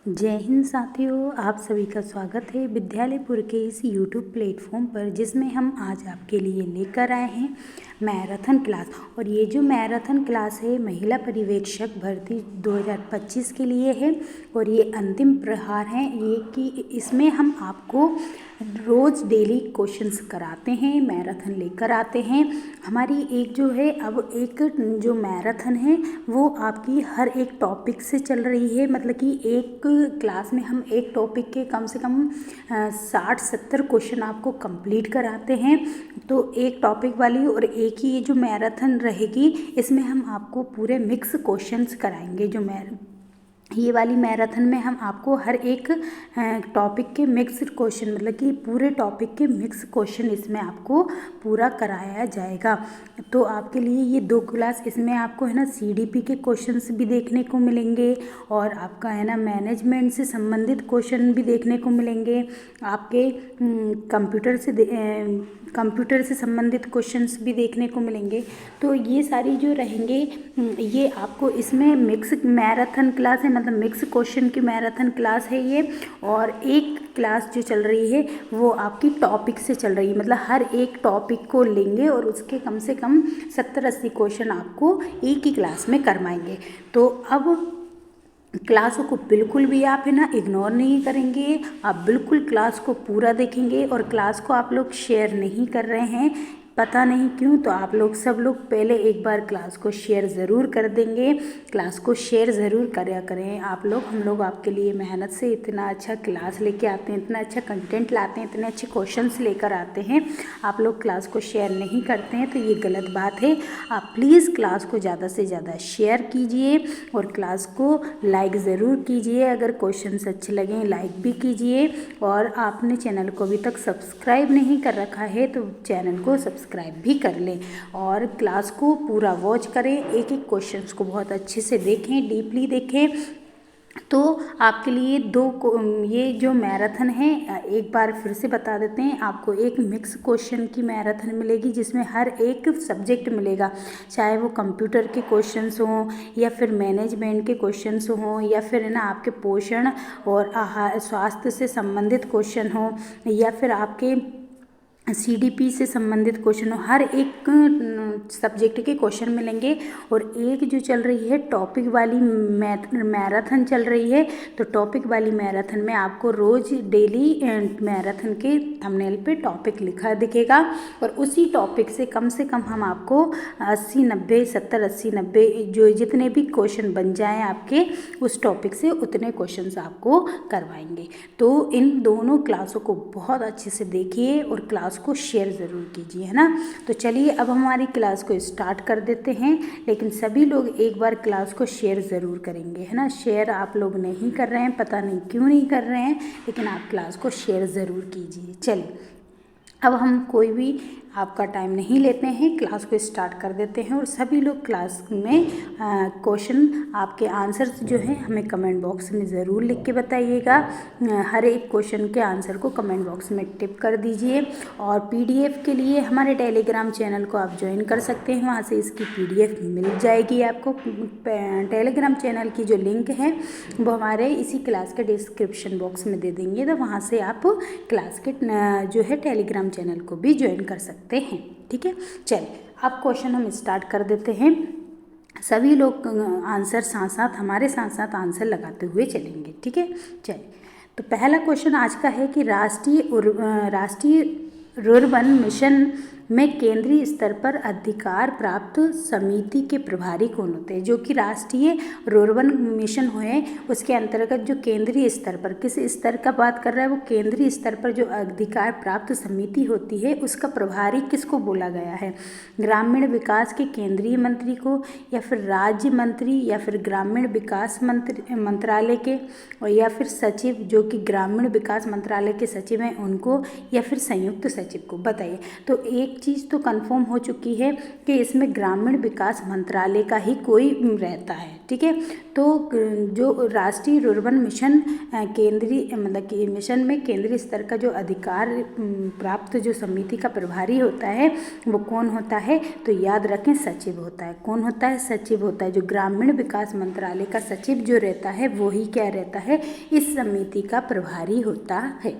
जय हिंद साथियों, आप सभी का स्वागत है विद्यालयपुर के इस YouTube प्लेटफॉर्म पर, जिसमें हम आज आपके लिए लेकर आए हैं मैराथन क्लास। और ये जो मैराथन क्लास है महिला पर्यवेक्षक भर्ती 2025 के लिए है और ये अंतिम प्रहार है ये कि इसमें हम आपको रोज़ डेली क्वेश्चंस कराते हैं, मैराथन लेकर आते हैं। हमारी एक जो है अब एक जो मैराथन है वो आपकी हर एक टॉपिक से चल रही है, मतलब कि एक क्लास में हम एक टॉपिक के कम से कम 60-70 क्वेश्चन आपको कंप्लीट कराते हैं। तो एक टॉपिक वाली और एक ही ये जो मैराथन रहेगी, इसमें हम आपको पूरे मिक्स क्वेश्चंस कराएंगे। ये वाली मैराथन में हम आपको हर एक टॉपिक के मिक्स क्वेश्चन, मतलब कि पूरे टॉपिक के मिक्स क्वेश्चन इसमें आपको पूरा कराया जाएगा। तो आपके लिए ये 2 क्लास, इसमें आपको है ना CDP के क्वेश्चंस भी देखने को मिलेंगे और आपका है ना मैनेजमेंट से संबंधित क्वेश्चन भी देखने को मिलेंगे। आपके कंप्यूटर से संबंधित क्वेश्चंस भी देखने को मिलेंगे। तो ये सारी जो रहेंगे ये आपको इसमें मिक्स मैराथन क्लास है, मतलब मिक्स क्वेश्चन की मैराथन क्लास है ये। और एक क्लास जो चल रही है वो आपकी टॉपिक से चल रही है, मतलब हर एक टॉपिक को लेंगे और उसके कम से कम 70-80 क्वेश्चन आपको एक ही क्लास में करवाएंगे। तो अब क्लासों को बिल्कुल भी आप है ना इग्नोर नहीं करेंगे, आप बिल्कुल क्लास को पूरा देखेंगे। और क्लास को आप लोग शेयर नहीं कर रहे हैं, पता नहीं क्यों। तो आप लोग सब लोग पहले एक बार क्लास को शेयर ज़रूर कर देंगे, क्लास को शेयर ज़रूर करा करें आप लोग। हम लोग आपके लिए मेहनत से इतना अच्छा क्लास लेके आते हैं, इतना अच्छा कंटेंट लाते हैं, इतने अच्छे क्वेश्चंस लेकर आते हैं, आप लोग क्लास को शेयर नहीं करते हैं, तो ये गलत बात है। आप प्लीज़ क्लास को ज़्यादा से ज़्यादा शेयर कीजिए और क्लास को लाइक ज़रूर कीजिए। अगर क्वेश्चंस अच्छे लगें लाइक भी कीजिए। और आपने चैनल को अभी तक सब्सक्राइब नहीं कर रखा है तो चैनल को सब्सक्राइब भी कर लें और क्लास को पूरा वॉच करें, एक एक क्वेश्चंस को बहुत अच्छे से देखें, डीपली देखें। तो आपके लिए ये जो मैराथन है एक बार फिर से बता देते हैं, आपको एक मिक्स क्वेश्चन की मैराथन मिलेगी जिसमें हर एक सब्जेक्ट मिलेगा, चाहे वो कंप्यूटर के क्वेश्चंस हों या फिर मैनेजमेंट के क्वेश्चंस हों या फिर है ना आपके पोषण और आहार स्वास्थ्य से संबंधित क्वेश्चन हों या फिर आपके CDP से संबंधित क्वेश्चन हो। हर एक सब्जेक्ट के क्वेश्चन मिलेंगे। और एक जो चल रही है टॉपिक वाली मैराथन चल रही है, तो टॉपिक वाली मैराथन में आपको रोज़ डेली मैराथन के थंबनेल पे टॉपिक लिखा दिखेगा और उसी टॉपिक से कम हम आपको 80-90 70-80-90 जो जितने भी क्वेश्चन बन जाएँ आपके उस टॉपिक से उतने क्वेश्चन आपको करवाएंगे। तो इन दोनों क्लासों को बहुत अच्छे से देखिए और क्लास को शेयर ज़रूर कीजिए, है ना। तो चलिए अब हमारी क्लास को स्टार्ट कर देते हैं, लेकिन सभी लोग एक बार क्लास को शेयर ज़रूर करेंगे, है ना। शेयर आप लोग नहीं कर रहे हैं, पता नहीं क्यों नहीं कर रहे हैं, लेकिन आप क्लास को शेयर ज़रूर कीजिए। चलिए अब हम कोई भी आपका टाइम नहीं लेते हैं, क्लास को स्टार्ट कर देते हैं। और सभी लोग क्लास में क्वेश्चन आपके आंसर्स जो हैं हमें कमेंट बॉक्स में ज़रूर लिख के बताइएगा। हर एक क्वेश्चन के आंसर को कमेंट बॉक्स में टिप कर दीजिए। और PDF के लिए हमारे टेलीग्राम चैनल को आप ज्वाइन कर सकते हैं, वहाँ से इसकी PDF मिल जाएगी आपको। टेलीग्राम चैनल की जो लिंक है वो हमारे इसी क्लास के डिस्क्रिप्शन बॉक्स में दे देंगे, तो वहाँ से आप क्लास के जो है टेलीग्राम चैनल को भी ज्वाइन कर सकते हैं, ठीक है। चलिए अब क्वेश्चन हम स्टार्ट कर देते हैं। सभी लोग आंसर हमारे साथ साथ आंसर लगाते हुए चलेंगे, ठीक है। चलिए तो पहला क्वेश्चन आज का है कि राष्ट्रीय रुर्बन मिशन में केंद्रीय स्तर पर अधिकार प्राप्त समिति के प्रभारी कौन होते हैं। जो कि राष्ट्रीय रुर्बन मिशन हुए उसके अंतर्गत जो केंद्रीय स्तर पर, किस स्तर का बात कर रहा है वो, केंद्रीय स्तर पर जो अधिकार प्राप्त समिति होती है उसका प्रभारी किसको बोला गया है। ग्रामीण विकास के केंद्रीय मंत्री को, या फिर राज्य मंत्री, या फिर ग्रामीण विकास मंत्रालय के, और या फिर सचिव जो कि ग्रामीण विकास मंत्रालय के सचिव हैं उनको, या फिर संयुक्त सचिव को। बताइए। तो एक चीज़ तो कंफर्म हो चुकी है कि इसमें ग्रामीण विकास मंत्रालय का ही कोई रहता है, ठीक है। तो जो राष्ट्रीय रुर्बन मिशन केंद्रीय मतलब कि मिशन में केंद्रीय स्तर का जो अधिकार प्राप्त जो समिति का प्रभारी होता है वो कौन होता है, तो याद रखें सचिव होता है। कौन होता है? सचिव होता है। जो ग्रामीण विकास मंत्रालय का सचिव जो रहता है वो ही क्या रहता है, इस समिति का प्रभारी होता है,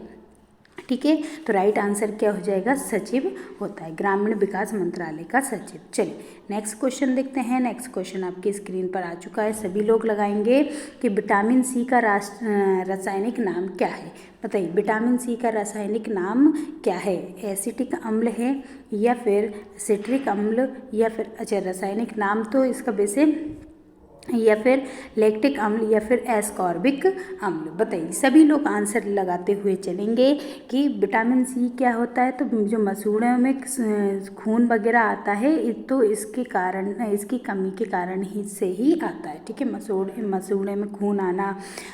ठीक है। तो राइट आंसर क्या हो जाएगा, सचिव होता है, ग्रामीण विकास मंत्रालय का सचिव। चलिए नेक्स्ट क्वेश्चन देखते हैं। नेक्स्ट क्वेश्चन आपकी स्क्रीन पर आ चुका है, सभी लोग लगाएंगे कि विटामिन सी का रासायनिक नाम क्या है। बताइए विटामिन सी का रासायनिक नाम क्या है? एसिटिक अम्ल है या फिर सिट्रिक अम्ल या फिर अच्छा रासायनिक नाम तो इसका वैसे या फिर लैक्टिक अम्ल या फिर एस्कॉर्बिक अम्ल। बताइए सभी लोग आंसर लगाते हुए चलेंगे कि विटामिन सी क्या होता है। तो जो मसूड़ों में खून वगैरह आता है तो इसके कारण, इसकी कमी के कारण ही से ही आता है, ठीक है। मसूड़े में खून आना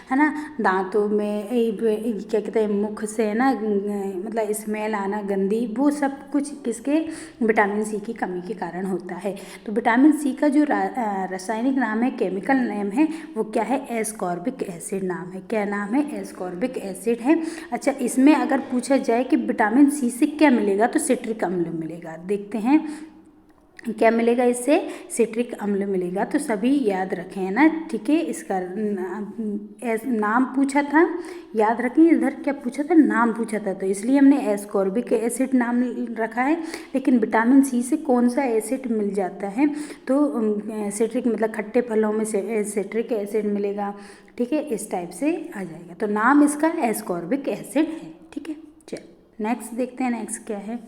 है ना, दांतों में क्या कहते हैं मुख से ना मतलब स्मेल आना गंदी, वो सब कुछ किसके, विटामिन सी की कमी के कारण होता है। तो विटामिन सी का जो रासायनिक नाम है, केमिकल नेम है, वो क्या है, एस्कॉर्बिक एसिड नाम है। क्या नाम है? एस्कॉर्बिक एसिड है। अच्छा इसमें अगर पूछा जाए कि विटामिन सी से क्या मिलेगा, तो सिट्रिक अम्ल मिलेगा। देखते हैं क्या मिलेगा इससे, सिट्रिक अम्ल मिलेगा। तो सभी याद रखें है ना, ठीक है। इसका नाम पूछा था, याद रखें, इधर क्या पूछा था, नाम पूछा था, तो इसलिए हमने एस्कॉर्बिक एसिड नाम रखा है। लेकिन विटामिन सी से कौन सा एसिड मिल जाता है, तो सिट्रिक मतलब खट्टे फलों में से सिट्रिक एसिड मिलेगा, ठीक है। इस टाइप से आ जाएगा। तो नाम इसका एस्कॉर्बिक एसिड है, ठीक है। चल नेक्स्ट देखते हैं, नेक्स्ट क्या है।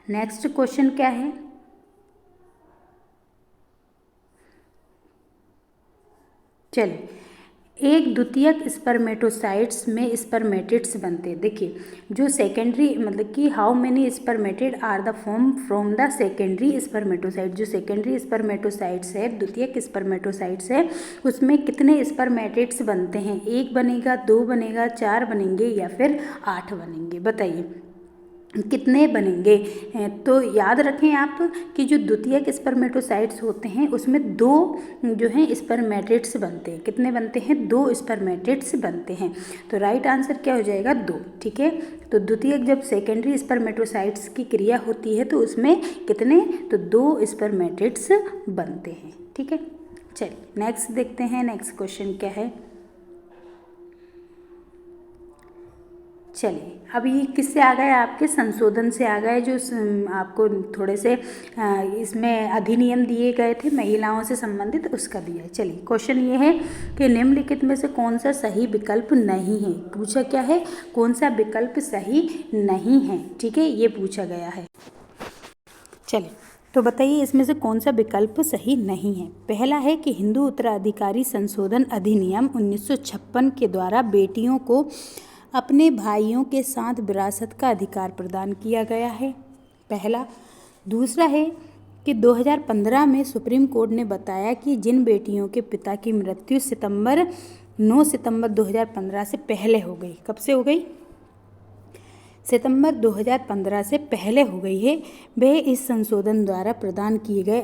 नेक्स्ट क्वेश्चन क्या है, चलिए एक द्वितीयक स्पर्मेटोसाइट्स में स्पर्मेटिड्स बनते हैं। देखिए जो सेकेंडरी मतलब कि how many spermatid are the form from the secondary spermatocyte. जो सेकेंडरी स्पर्मेटोसाइट्स है, द्वितीयक स्पर्मेटोसाइट्स है, उसमें कितने स्पर्मेटिड्स बनते हैं? 1 बनेगा, 2 बनेगा, 4 बनेंगे या फिर 8 बनेंगे? बताइए कितने बनेंगे। तो याद रखें आप कि जो द्वितीयक स्पर्मेटोसाइट्स होते हैं उसमें 2 जो हैं स्पर्मेटिड्स बनते हैं। कितने बनते हैं? 2 स्पर्मेटिड्स बनते हैं। तो राइट आंसर क्या हो जाएगा, 2, ठीक है। तो द्वितीयक जब सेकेंडरी स्पर्मेटोसाइट्स की क्रिया होती है तो उसमें कितने, तो 2 स्पर्मेटिड्स बनते हैं, ठीक है। चलिए नेक्स्ट देखते हैं, नेक्स्ट क्वेश्चन क्या है। चलिए अब ये किससे आ गए, आपके संशोधन से आ गए, जो आपको थोड़े से इसमें अधिनियम दिए गए थे महिलाओं से संबंधित, उसका दिया है। चलिए क्वेश्चन ये है कि निम्नलिखित में से कौन सा सही विकल्प नहीं है। पूछा क्या है, कौन सा विकल्प सही नहीं है, ठीक है, ये पूछा गया है। चलिए तो बताइए इसमें से कौन सा विकल्प सही नहीं है। पहला है कि हिंदू उत्तराधिकारी संशोधन अधिनियम 1956 के द्वारा बेटियों को अपने भाइयों के साथ विरासत का अधिकार प्रदान किया गया है, पहला। दूसरा है कि 2015 में सुप्रीम कोर्ट ने बताया कि जिन बेटियों के पिता की मृत्यु 9 सितंबर 2015 से पहले हो गई, कब से हो गई, सितंबर 2015 से पहले हो गई है, वे इस संशोधन द्वारा प्रदान किए गए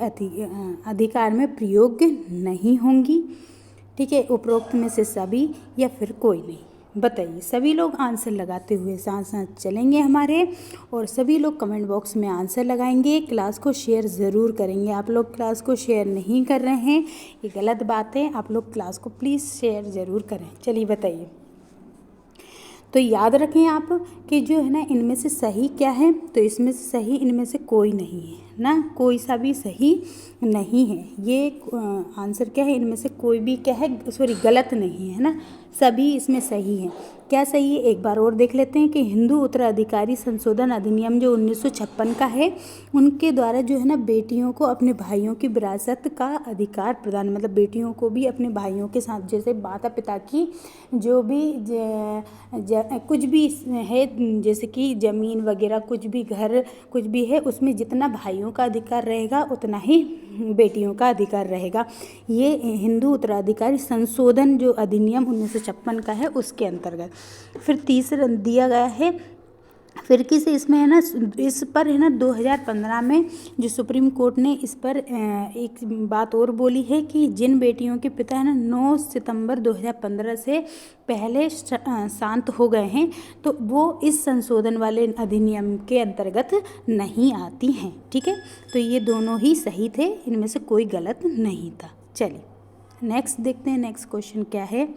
अधिकार में प्रयोग नहीं होंगी, ठीक है। उपरोक्त में से सभी या फिर कोई नहीं। बताइए सभी लोग आंसर लगाते हुए साथ साथ चलेंगे हमारे, और सभी लोग कमेंट बॉक्स में आंसर लगाएंगे। क्लास को शेयर ज़रूर करेंगे। आप लोग क्लास को शेयर नहीं कर रहे हैं, ये गलत बात है। आप लोग क्लास को प्लीज़ शेयर ज़रूर करें। चलिए बताइए, तो याद रखें आप कि जो है ना इनमें से सही क्या है, तो इसमें से सही इनमें से कोई नहीं है ना, कोई सा भी सही नहीं है। ये आंसर क्या है, इनमें से कोई भी क्या है, सॉरी गलत नहीं है ना, सभी इसमें सही हैं। क्या सही है, एक बार और देख लेते हैं कि हिंदू उत्तराधिकारी संशोधन अधिनियम जो 1956 का है, उनके द्वारा जो है ना बेटियों को अपने भाइयों की विरासत का अधिकार प्रदान, मतलब बेटियों को भी अपने भाइयों के साथ, जैसे माता पिता की जो भी कुछ भी है, जैसे कि ज़मीन वगैरह कुछ भी, घर कुछ भी है, उसमें जितना भाइयों का अधिकार रहेगा उतना ही बेटियों का अधिकार रहेगा। ये हिंदू उत्तराधिकारी संशोधन जो अधिनियम 1956 का है उसके अंतर्गत। फिर तीसरा दिया गया है फिर किस इसमें है ना, इस पर है ना 2015 में जो सुप्रीम कोर्ट ने इस पर एक बात और बोली है कि जिन बेटियों के पिता है ना 9 सितंबर 2015 से पहले शांत हो गए हैं तो वो इस संशोधन वाले अधिनियम के अंतर्गत नहीं आती हैं। ठीक है, तो ये दोनों ही सही थे, इनमें से कोई गलत नहीं था। चलिए नेक्स्ट देखते हैं, नेक्स्ट क्वेश्चन क्या है।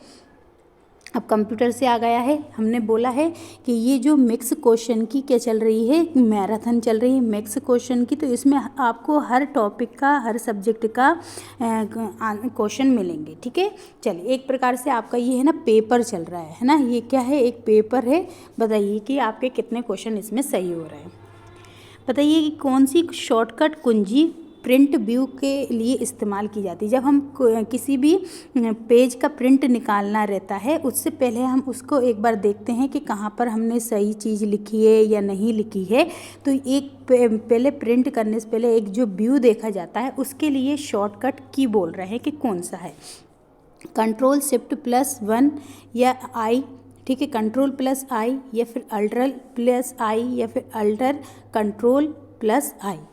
अब कंप्यूटर से आ गया है, हमने बोला है कि ये जो मिक्स क्वेश्चन की क्या चल रही है, मैराथन चल रही है मिक्स क्वेश्चन की, तो इसमें आपको हर टॉपिक का, हर सब्जेक्ट का क्वेश्चन मिलेंगे। ठीक है, चलिए एक प्रकार से आपका ये है ना पेपर चल रहा है ना, ये क्या है, एक पेपर है। बताइए कि आपके कितने क्वेश्चन इसमें सही हो रहे हैं। बताइए कि कौन सी शॉर्टकट कुंजी प्रिंट व्यू के लिए इस्तेमाल की जाती है। जब हम किसी भी पेज का प्रिंट निकालना रहता है उससे पहले हम उसको एक बार देखते हैं कि कहाँ पर हमने सही चीज़ लिखी है या नहीं लिखी है। तो एक पहले प्रिंट करने से पहले एक जो व्यू देखा जाता है उसके लिए शॉर्टकट की बोल रहे हैं कि कौन सा है, Ctrl+Shift+1 या आई। ठीक है, Ctrl+I या फिर Alt+I या फिर Alt+Ctrl+I।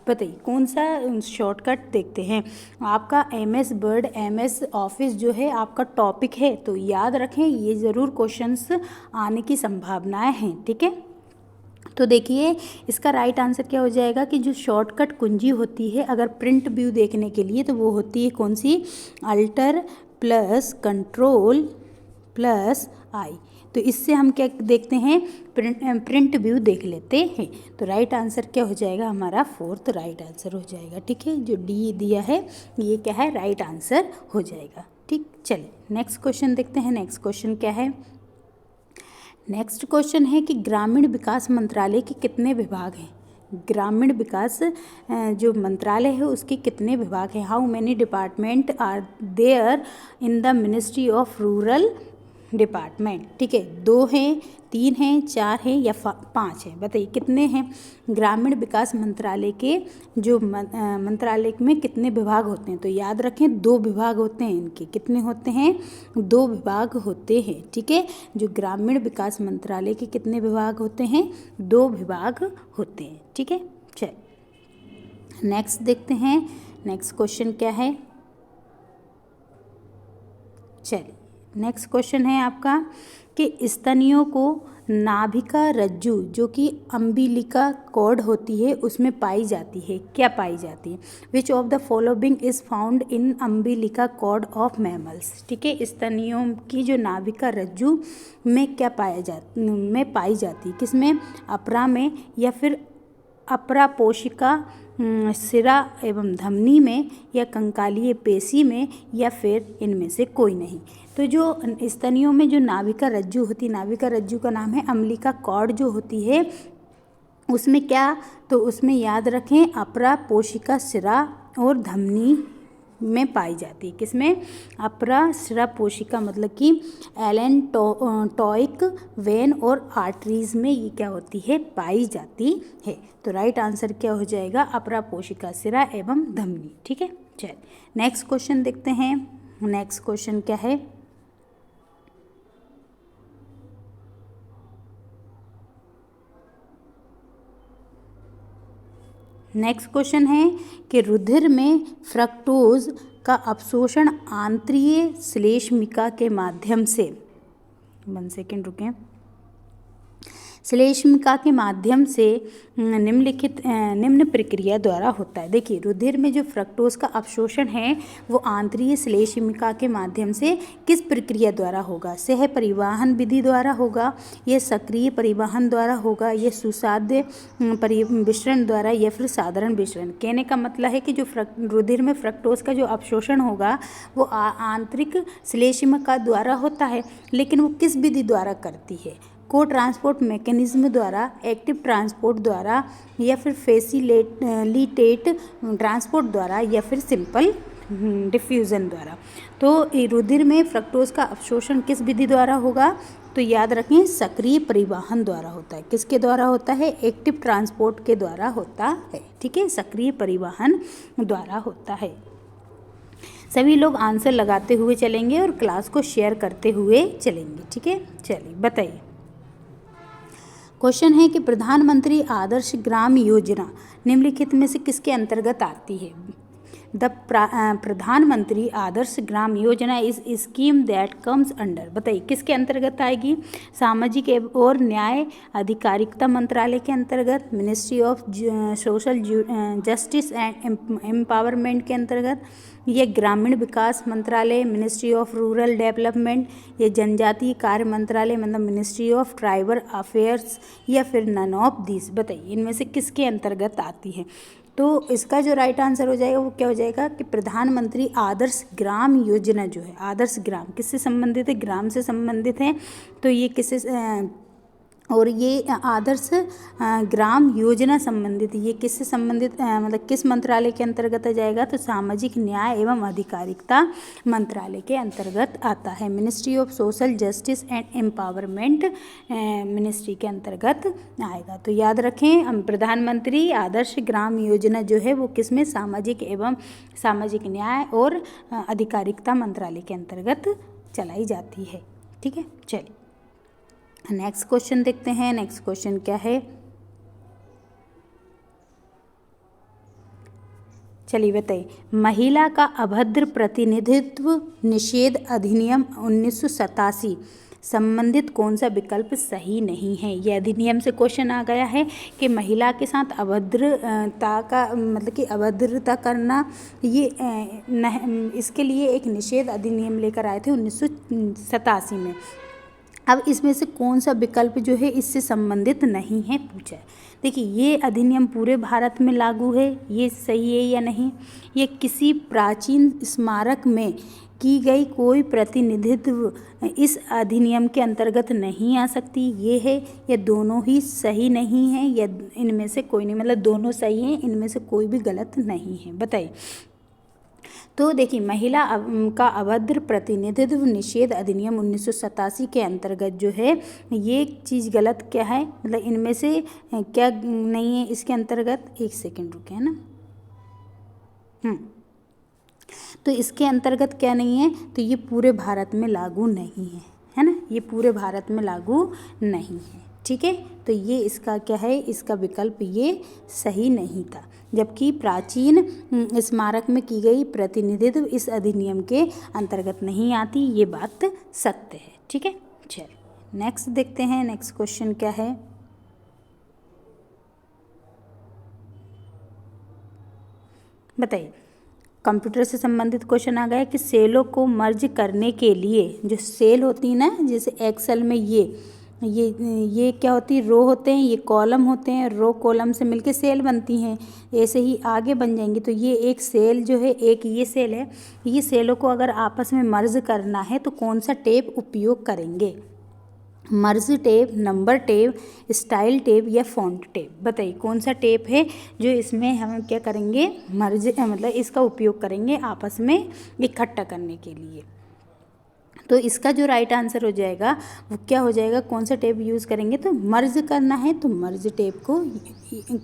बताइए कौन सा शॉर्टकट देखते हैं। आपका MS वर्ड, MS ऑफिस जो है आपका टॉपिक है, तो याद रखें ये ज़रूर क्वेश्चंस आने की संभावनाएं हैं। ठीक है, तो देखिए इसका राइट आंसर क्या हो जाएगा कि जो शॉर्टकट कुंजी होती है अगर प्रिंट व्यू देखने के लिए तो वो होती है कौन सी, Alt+Ctrl+I। तो इससे हम क्या देखते हैं, प्रिंट व्यू देख लेते हैं। तो राइट आंसर क्या हो जाएगा हमारा, फोर्थ राइट आंसर हो जाएगा। ठीक है, जो डी दिया है ये क्या है, राइट आंसर हो जाएगा। ठीक, चलिए नेक्स्ट क्वेश्चन देखते हैं। नेक्स्ट क्वेश्चन क्या है, नेक्स्ट क्वेश्चन है कि ग्रामीण विकास मंत्रालय के कितने विभाग हैं। ग्रामीण विकास जो मंत्रालय है उसके कितने विभाग हैं। How many department are there in the ministry of rural department. ठीक है, 2 हैं, 3 हैं, 4 हैं या 5 हैं। बताइए कितने हैं। ग्रामीण विकास मंत्रालय के जो मंत्रालय में कितने विभाग होते हैं, तो याद रखें 2 विभाग होते हैं इनके। कितने होते हैं, 2 विभाग होते हैं। ठीक है, जो ग्रामीण विकास मंत्रालय के कितने विभाग होते हैं, 2 विभाग होते हैं। ठीक है, चलिए नेक्स्ट देखते हैं, नेक्स्ट क्वेश्चन क्या है। चलिए नेक्स्ट क्वेश्चन है आपका कि स्तनियों को नाभिका रज्जु जो कि अम्बिलिका कॉर्ड होती है उसमें पाई जाती है। क्या पाई जाती है, which of the following is found in umbilical cord of mammals. ठीक है, स्तनियों की जो नाभिका रज्जु में क्या पाई जाती है, किसमें, अपरा में या फिर अपरा पोशिका सिरा एवं धमनी में या कंकालीय पेशी में या फिर इनमें से कोई नहीं। तो जो स्तनियों में जो नाभिका रज्जु होती है, नाभिका रज्जु का नाम है अम्बिलिका कॉर्ड जो होती है, उसमें क्या, तो उसमें याद रखें अपरा पोशिका सिरा और धमनी में पाई जाती है। किसमें, अपरा सिरा पोशिका मतलब कि एलेंटोइक वेन और आर्टरीज में ये क्या होती है, पाई जाती है। तो राइट आंसर क्या हो जाएगा, अपरा पोशिका सिरा एवं धमनी। ठीक है, चलिए नेक्स्ट क्वेश्चन देखते हैं। नेक्स्ट क्वेश्चन क्या है, नेक्स्ट क्वेश्चन है कि रुधिर में फ्रक्टोज का अवशोषण आंत्रीय श्लेष्मिका के माध्यम से, 1 सेकेंड रुकें, श्लेष्मिका के माध्यम से निम्न प्रक्रिया द्वारा होता है। देखिए रुधिर में जो फ्रक्टोज का अवशोषण है वो आंतरीय श्लेष्मिका के माध्यम से किस प्रक्रिया द्वारा होगा, सह परिवहन विधि द्वारा होगा, यह सक्रिय परिवहन द्वारा होगा, यह सुसाध्य विसरण द्वारा या फिर साधारण विसरण। कहने का मतलब है कि जो रुधिर में फ्रक्टोज का जो अवशोषण होगा वो आंतरिक श्लेष्मिका द्वारा होता है, लेकिन वो किस विधि द्वारा करती है, को ट्रांसपोर्ट मैकेनिज्म द्वारा, एक्टिव ट्रांसपोर्ट द्वारा या फिर फैसिलिटेट ट्रांसपोर्ट द्वारा या फिर सिंपल डिफ्यूज़न द्वारा। तो रुधिर में फ्रक्टोज का अवशोषण किस विधि द्वारा होगा, तो याद रखें सक्रिय परिवहन द्वारा होता है। किसके द्वारा होता है, एक्टिव ट्रांसपोर्ट के द्वारा होता है। ठीक है, सक्रिय परिवहन द्वारा होता है। सभी लोग आंसर लगाते हुए चलेंगे और क्लास को शेयर करते हुए चलेंगे। ठीक है, चलिए बताइए क्वेश्चन है कि प्रधानमंत्री आदर्श ग्राम योजना निम्नलिखित में से किसके अंतर्गत आती है। द प्रधानमंत्री Adarsh Gram Yojana is scheme that comes under, बताइए किसके अंतर्गत आएगी। सामाजिक और न्याय अधिकारिता मंत्रालय के अंतर्गत, ministry of social justice and empowerment के अंतर्गत, ये ग्रामीण विकास मंत्रालय मिनिस्ट्री ऑफ रूरल डेवलपमेंट, ये जनजातीय कार्य मंत्रालय मतलब मिनिस्ट्री ऑफ ट्राइबल अफेयर्स, या फिर नन ऑफ दिस। बताइए इनमें से किसके अंतर्गत आती है। तो इसका जो राइट आंसर हो जाएगा वो क्या हो जाएगा कि प्रधानमंत्री आदर्श ग्राम योजना जो है, आदर्श ग्राम किससे संबंधित है, ग्राम से संबंधित है। तो ये किससे और ये आदर्श ग्राम योजना संबंधित, ये किससे संबंधित मतलब किस मंत्रालय के अंतर्गत आ जाएगा। तो सामाजिक न्याय एवं अधिकारिता मंत्रालय के अंतर्गत आता है, ministry of social justice and empowerment ministry के अंतर्गत आएगा। तो याद रखें प्रधानमंत्री आदर्श ग्राम योजना जो है वो किस में, सामाजिक न्याय और अधिकारिता मंत्रालय के अंतर्गत चलाई जाती है। ठीक है, चलिए नेक्स्ट क्वेश्चन देखते हैं। नेक्स्ट क्वेश्चन क्या है, चलिए बताइए। महिला का अभद्र प्रतिनिधित्व निषेध अधिनियम 1987 संबंधित कौन सा विकल्प सही नहीं है। यह अधिनियम से क्वेश्चन आ गया है कि महिला के साथ अभद्रता का मतलब कि अभद्रता करना, ये इसके लिए एक निषेध अधिनियम लेकर आए थे 1987 में। अब इसमें से कौन सा विकल्प जो है इससे संबंधित नहीं है पूछा है। देखिए ये अधिनियम पूरे भारत में लागू है, ये सही है या नहीं। ये किसी प्राचीन स्मारक में की गई कोई प्रतिनिधित्व इस अधिनियम के अंतर्गत नहीं आ सकती, ये है। ये दोनों ही सही नहीं है, या इनमें से कोई नहीं, मतलब दोनों सही हैं, इनमें से कोई भी गलत नहीं है। बताइए। तो देखिए महिला का अभद्र प्रतिनिधित्व निषेध अधिनियम 1987 के अंतर्गत जो है ये चीज़ गलत क्या है, मतलब इनमें से क्या नहीं है इसके अंतर्गत। एक सेकंड रुके, है ना। तो इसके अंतर्गत क्या नहीं है, तो ये पूरे भारत में लागू नहीं है ना, ये पूरे भारत में लागू नहीं है। ठीक है, तो ये इसका क्या है, इसका विकल्प ये सही नहीं था। जबकि प्राचीन स्मारक में की गई प्रतिनिधित्व इस अधिनियम के अंतर्गत नहीं आती, ये बात सत्य है। ठीक है, चलिए नेक्स्ट देखते हैं। नेक्स्ट क्वेश्चन क्या है, बताइए। कंप्यूटर से संबंधित क्वेश्चन आ गया कि सेलों को मर्ज करने के लिए जो सेल होती है ना, जैसे एक्सेल में ये क्या होती है, रो होते हैं, ये कॉलम होते हैं, रो कॉलम से मिलके सेल बनती हैं, ऐसे ही आगे बन जाएंगी। तो ये एक सेल जो है, एक ये सेल है, ये सेलों को अगर आपस में मर्ज करना है तो कौन सा टेप उपयोग करेंगे। Merge tape, number tape, style tape या फॉन्ट टेप। बताइए कौन सा टेप है जो इसमें हम क्या करेंगे, मर्ज मतलब इसका उपयोग करेंगे आपस में इकट्ठा करने के लिए। तो इसका जो राइट आंसर हो जाएगा वो क्या हो जाएगा, कौन सा टेप यूज़ करेंगे, तो मर्ज करना है तो मर्ज टेप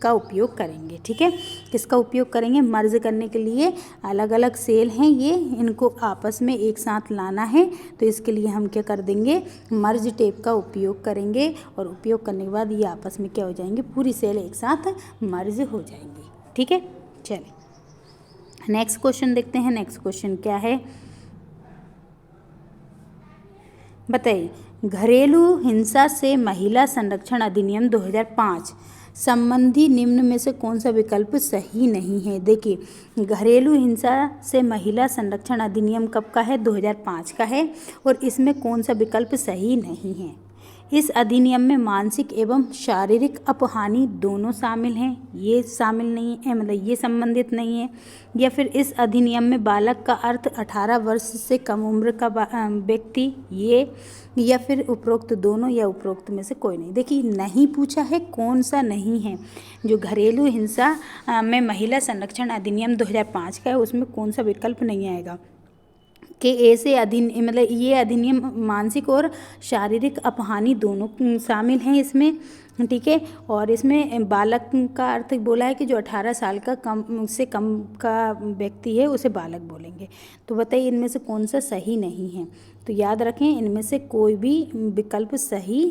का उपयोग करेंगे। ठीक है, किसका उपयोग करेंगे, मर्ज करने के लिए अलग अलग सेल हैं ये, इनको आपस में एक साथ लाना है, तो इसके लिए हम क्या कर देंगे, मर्ज टेप का उपयोग करेंगे। और उपयोग करने के बाद ये आपस में क्या हो जाएंगे, पूरी सेल एक साथ मर्ज हो जाएंगी। ठीक है, चलिए नेक्स्ट क्वेश्चन देखते हैं। नेक्स्ट क्वेश्चन क्या है, बताइए। घरेलू हिंसा से महिला संरक्षण अधिनियम 2005 संबंधी निम्न में से कौन सा विकल्प सही नहीं है। देखिए घरेलू हिंसा से महिला संरक्षण अधिनियम कब का है, 2005 का है, और इसमें कौन सा विकल्प सही नहीं है। इस अधिनियम में मानसिक एवं शारीरिक अपहानि दोनों शामिल हैं, ये शामिल नहीं है, मतलब ये संबंधित नहीं है। या फिर इस अधिनियम में बालक का अर्थ 18 वर्ष से कम उम्र का व्यक्ति, ये, या फिर उपरोक्त दोनों, या उपरोक्त में से कोई नहीं। देखिए नहीं पूछा है, कौन सा नहीं है। जो घरेलू हिंसा में महिला संरक्षण अधिनियम 2005 का है उसमें कौन सा विकल्प नहीं आएगा कि ऐसे मतलब ये अधिनियम मानसिक और शारीरिक अपहानि दोनों शामिल हैं इसमें। ठीक है, और इसमें बालक का अर्थ बोला है कि जो 18 साल का कम से कम का व्यक्ति है उसे बालक बोलेंगे। तो बताइए इनमें से कौन सा सही नहीं है। तो याद रखें इनमें से कोई भी विकल्प सही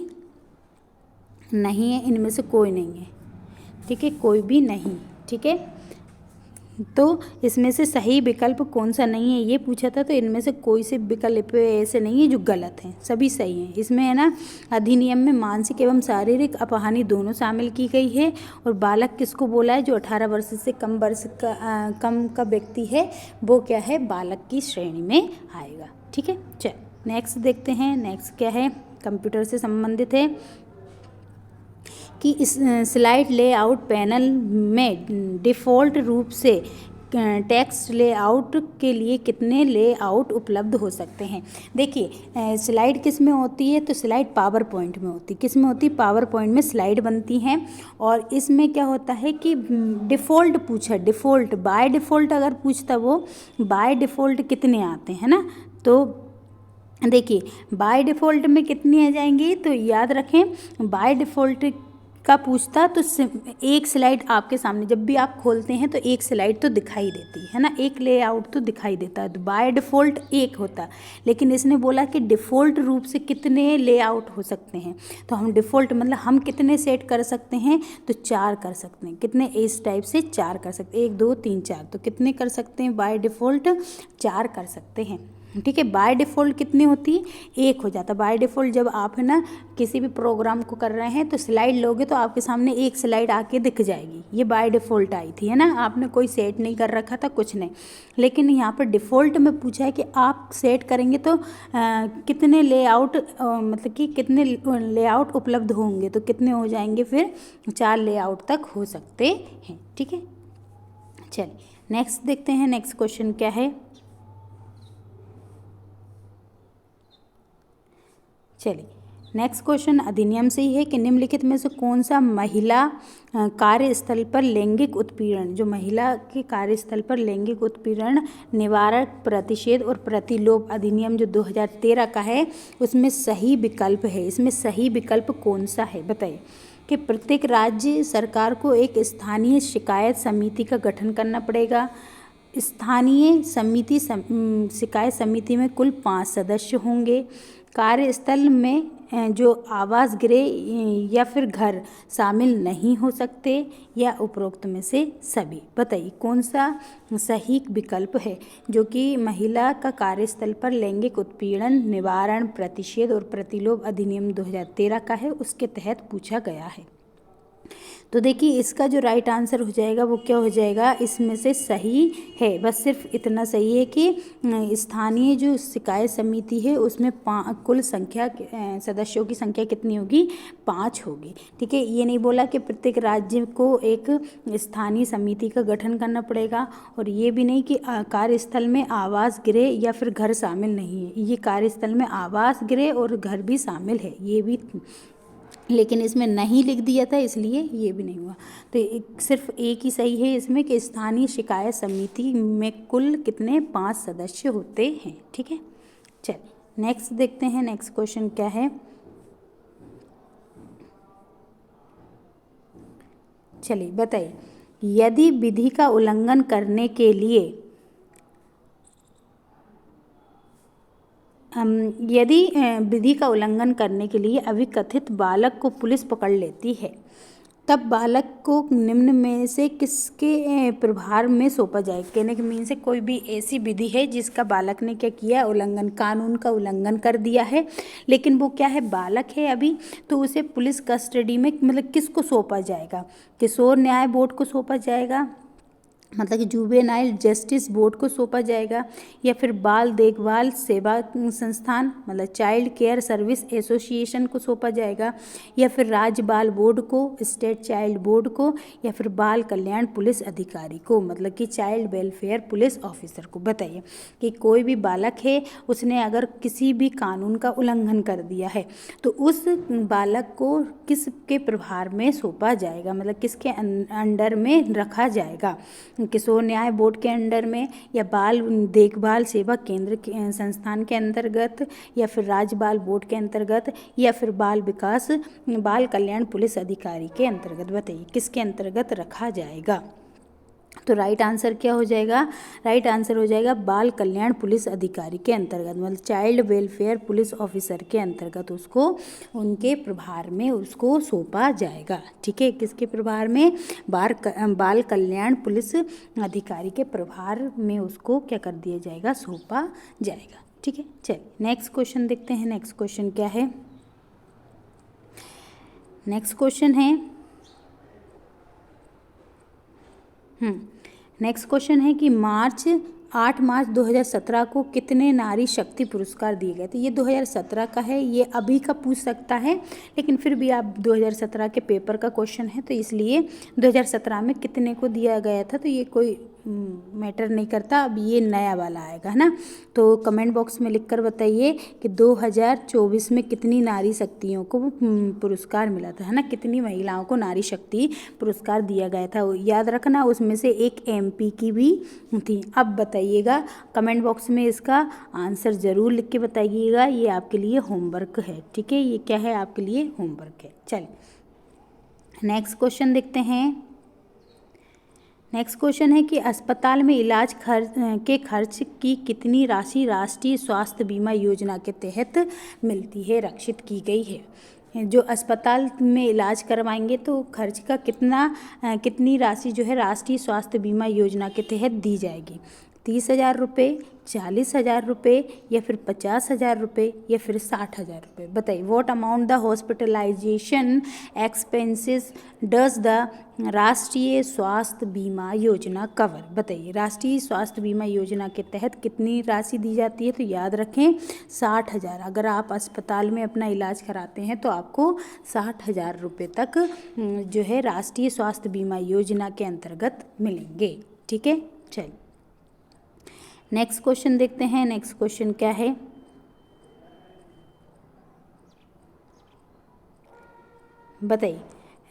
नहीं है, इनमें से कोई नहीं है, ठीक है, कोई भी नहीं, ठीक है। तो इसमें से सही विकल्प कौन सा नहीं है ये पूछा था, तो इनमें से कोई से विकल्प ऐसे नहीं है जो गलत हैं, सभी सही हैं। इसमें है ना, अधिनियम में मानसिक एवं शारीरिक अपहानि दोनों शामिल की गई है। और बालक किसको बोला है, जो 18 वर्ष से कम का व्यक्ति है वो क्या है, बालक की श्रेणी में आएगा, ठीक है। चल नेक्स्ट देखते हैं, नेक्स्ट क्या है, कंप्यूटर से संबंधित है कि इस स्लाइड लेआउट पैनल में डिफ़ॉल्ट रूप से टेक्स्ट लेआउट के लिए कितने लेआउट उपलब्ध हो सकते हैं। देखिए स्लाइड किस में होती है, तो स्लाइड पावर पॉइंट में होती है। किस में होती है, पावर पॉइंट में स्लाइड बनती हैं। और इसमें क्या होता है कि डिफ़ॉल्ट पूछा, डिफ़ॉल्ट बाय डिफ़ॉल्ट अगर पूछता वो बाय डिफ़ॉल्ट कितने आते हैं ना, तो देखिए बाय डिफ़ॉल्ट में कितनी आ जाएंगी, तो याद रखें बाय डिफ़ॉल्ट का पूछता तो एक स्लाइड आपके सामने जब भी आप खोलते हैं तो एक स्लाइड तो दिखाई देती है ना, एक लेआउट तो दिखाई देता है, तो बाय डिफ़ॉल्ट एक होता। लेकिन इसने बोला कि डिफ़ॉल्ट रूप से कितने लेआउट हो सकते हैं, तो हम डिफ़ॉल्ट मतलब हम कितने सेट कर सकते हैं, तो 4 कर सकते हैं। कितने, इस टाइप से 4 कर सकते हैं, 1 2 3 4, तो कितने कर सकते हैं बाय डिफ़ॉल्ट, 4 कर सकते हैं, ठीक है। बाय डिफ़ॉल्ट कितनी होती है, एक हो जाता। बाय डिफ़ॉल्ट जब आप है ना किसी भी प्रोग्राम को कर रहे हैं तो स्लाइड लोगे तो आपके सामने एक स्लाइड आके दिख जाएगी, ये बाय डिफ़ॉल्ट आई थी, है ना, आपने कोई सेट नहीं कर रखा था, कुछ नहीं। लेकिन यहाँ पर डिफ़ॉल्ट में पूछा है कि आप सेट करेंगे तो कितने लेआउट मतलब कि कितने लेआउट उपलब्ध होंगे, तो कितने हो जाएंगे, फिर 4 लेआउट तक हो सकते हैं, ठीक है। चलिए नेक्स्ट देखते हैं, नेक्स्ट क्वेश्चन क्या है। चलिए नेक्स्ट क्वेश्चन अधिनियम से ही है कि निम्नलिखित में से कौन सा महिला कार्यस्थल पर लैंगिक उत्पीड़न, जो महिला के कार्यस्थल पर लैंगिक उत्पीड़न निवारण प्रतिषेध और प्रतिलोप अधिनियम जो 2013 का है उसमें सही विकल्प है। इसमें सही विकल्प कौन सा है बताइए। कि प्रत्येक राज्य सरकार को एक स्थानीय शिकायत समिति का गठन करना पड़ेगा। स्थानीय समिति शिकायत समिति में कुल 5 सदस्य होंगे। कार्यस्थल में जो आवास गृह या फिर घर शामिल नहीं हो सकते, या उपरोक्त में से सभी। बताइए कौन सा सही विकल्प है जो कि महिला का कार्यस्थल पर लैंगिक उत्पीड़न निवारण प्रतिषेध और प्रतिलोप अधिनियम 2013 का है, उसके तहत पूछा गया है। तो देखिए इसका जो राइट आंसर हो जाएगा वो क्या हो जाएगा, इसमें से सही है। बस सिर्फ इतना सही है कि स्थानीय जो शिकायत समिति है उसमें कुल संख्या सदस्यों की संख्या कितनी होगी, 5 होगी, ठीक है। ये नहीं बोला कि प्रत्येक राज्य को एक स्थानीय समिति का गठन करना पड़ेगा, और ये भी नहीं कि कार्यस्थल में आवास गृह या फिर घर शामिल नहीं है। ये कार्यस्थल में आवास गृह और घर भी शामिल है, ये भी, लेकिन इसमें नहीं लिख दिया था इसलिए ये भी नहीं हुआ। तो सिर्फ एक ही सही है इसमें कि स्थानीय शिकायत समिति में कुल कितने 5 सदस्य होते हैं, ठीक है। चलिए नेक्स्ट देखते हैं, नेक्स्ट क्वेश्चन क्या है। चलिए बताइए, यदि विधि का उल्लंघन करने के लिए यदि विधि का उल्लंघन करने के लिए अविकथित बालक को पुलिस पकड़ लेती है, तब बालक को निम्न में से किसके प्रभार में सौंपा जाए। कहने के मीन से कोई भी ऐसी विधि है जिसका बालक ने क्या किया, उल्लंघन, कानून का उल्लंघन कर दिया है, लेकिन वो क्या है, बालक है अभी, तो उसे पुलिस कस्टडी में मतलब किसको सौंपा जाएगा, किशोर न्याय बोर्ड को सौंपा जाएगा, मतलब कि जुवेनाइल जस्टिस बोर्ड को सौंपा जाएगा, या फिर बाल देखभाल सेवा संस्थान मतलब चाइल्ड केयर सर्विस एसोसिएशन को सौंपा जाएगा, या फिर राज्य बाल बोर्ड को, स्टेट चाइल्ड बोर्ड को, या फिर बाल कल्याण पुलिस अधिकारी को, मतलब कि चाइल्ड वेलफेयर पुलिस ऑफिसर को। बताइए कि कोई भी बालक है उसने अगर किसी भी कानून का उल्लंघन कर दिया है तो उस बालक को किसके प्रभार में सौंपा जाएगा, मतलब किसके अंडर में रखा जाएगा, किशोर न्याय बोर्ड के अंडर में, या बाल देखभाल सेवा केंद्र के संस्थान के अंतर्गत, या फिर राज्य बाल बोर्ड के अंतर्गत, या फिर बाल कल्याण पुलिस अधिकारी के अंतर्गत। बताइए किसके अंतर्गत रखा जाएगा। तो राइट आंसर क्या हो जाएगा? राइट आंसर हो जाएगा बाल कल्याण पुलिस अधिकारी के अंतर्गत, मतलब चाइल्ड वेलफेयर पुलिस ऑफिसर के अंतर्गत उसको उनके प्रभार में उसको सौंपा जाएगा। ठीक है, किसके प्रभार में? बाल कल्याण पुलिस अधिकारी के प्रभार में उसको क्या कर दिया जाएगा? सौंपा जाएगा। ठीक है, चलिए नेक्स्ट क्वेश्चन देखते हैं। नेक्स्ट क्वेश्चन क्या है? नेक्स्ट क्वेश्चन है नेक्स्ट क्वेश्चन है कि 8 मार्च 2017 को कितने नारी शक्ति पुरस्कार दिए गए थे? ये 2017 का है, ये अभी का पूछ सकता है, लेकिन फिर भी आप 2017 के पेपर का क्वेश्चन है तो इसलिए 2017 में कितने को दिया गया था तो ये कोई मैटर नहीं करता। अब ये नया वाला आएगा, है ना? तो कमेंट बॉक्स में लिखकर बताइए कि 2024 में कितनी नारी शक्तियों को पुरस्कार मिला था, है ना? कितनी महिलाओं को नारी शक्ति पुरस्कार दिया गया था, याद रखना। उसमें से एक MP की भी थी। अब बताइएगा कमेंट बॉक्स में, इसका आंसर ज़रूर लिख के बताइएगा। ये आपके लिए होमवर्क है। ठीक है, ये क्या है? आपके लिए होमवर्क है। चलिए नेक्स्ट क्वेश्चन देखते हैं। नेक्स्ट क्वेश्चन है कि अस्पताल में इलाज के खर्च की कितनी राशि राष्ट्रीय स्वास्थ्य बीमा योजना के तहत मिलती है, रक्षित की गई है? जो अस्पताल में इलाज करवाएंगे तो खर्च का कितनी राशि जो है राष्ट्रीय स्वास्थ्य बीमा योजना के तहत दी जाएगी? 30,000 रुपये, 40,000 रुपये या फिर 50,000 रुपये या फिर 60,000 रुपये? बताइए, what amount the hospitalisation expenses does the Rashtriya Swasthya बीमा योजना कवर? बताइए, राष्ट्रीय स्वास्थ्य बीमा योजना के तहत कितनी राशि दी जाती है? तो याद रखें 60,000। अगर आप अस्पताल में अपना इलाज कराते हैं तो आपको 60,000 रुपये तक जो है राष्ट्रीय स्वास्थ्य बीमा योजना के अंतर्गत मिलेंगे। ठीक है, चलिए नेक्स्ट क्वेश्चन देखते हैं। नेक्स्ट क्वेश्चन क्या है? बताइए,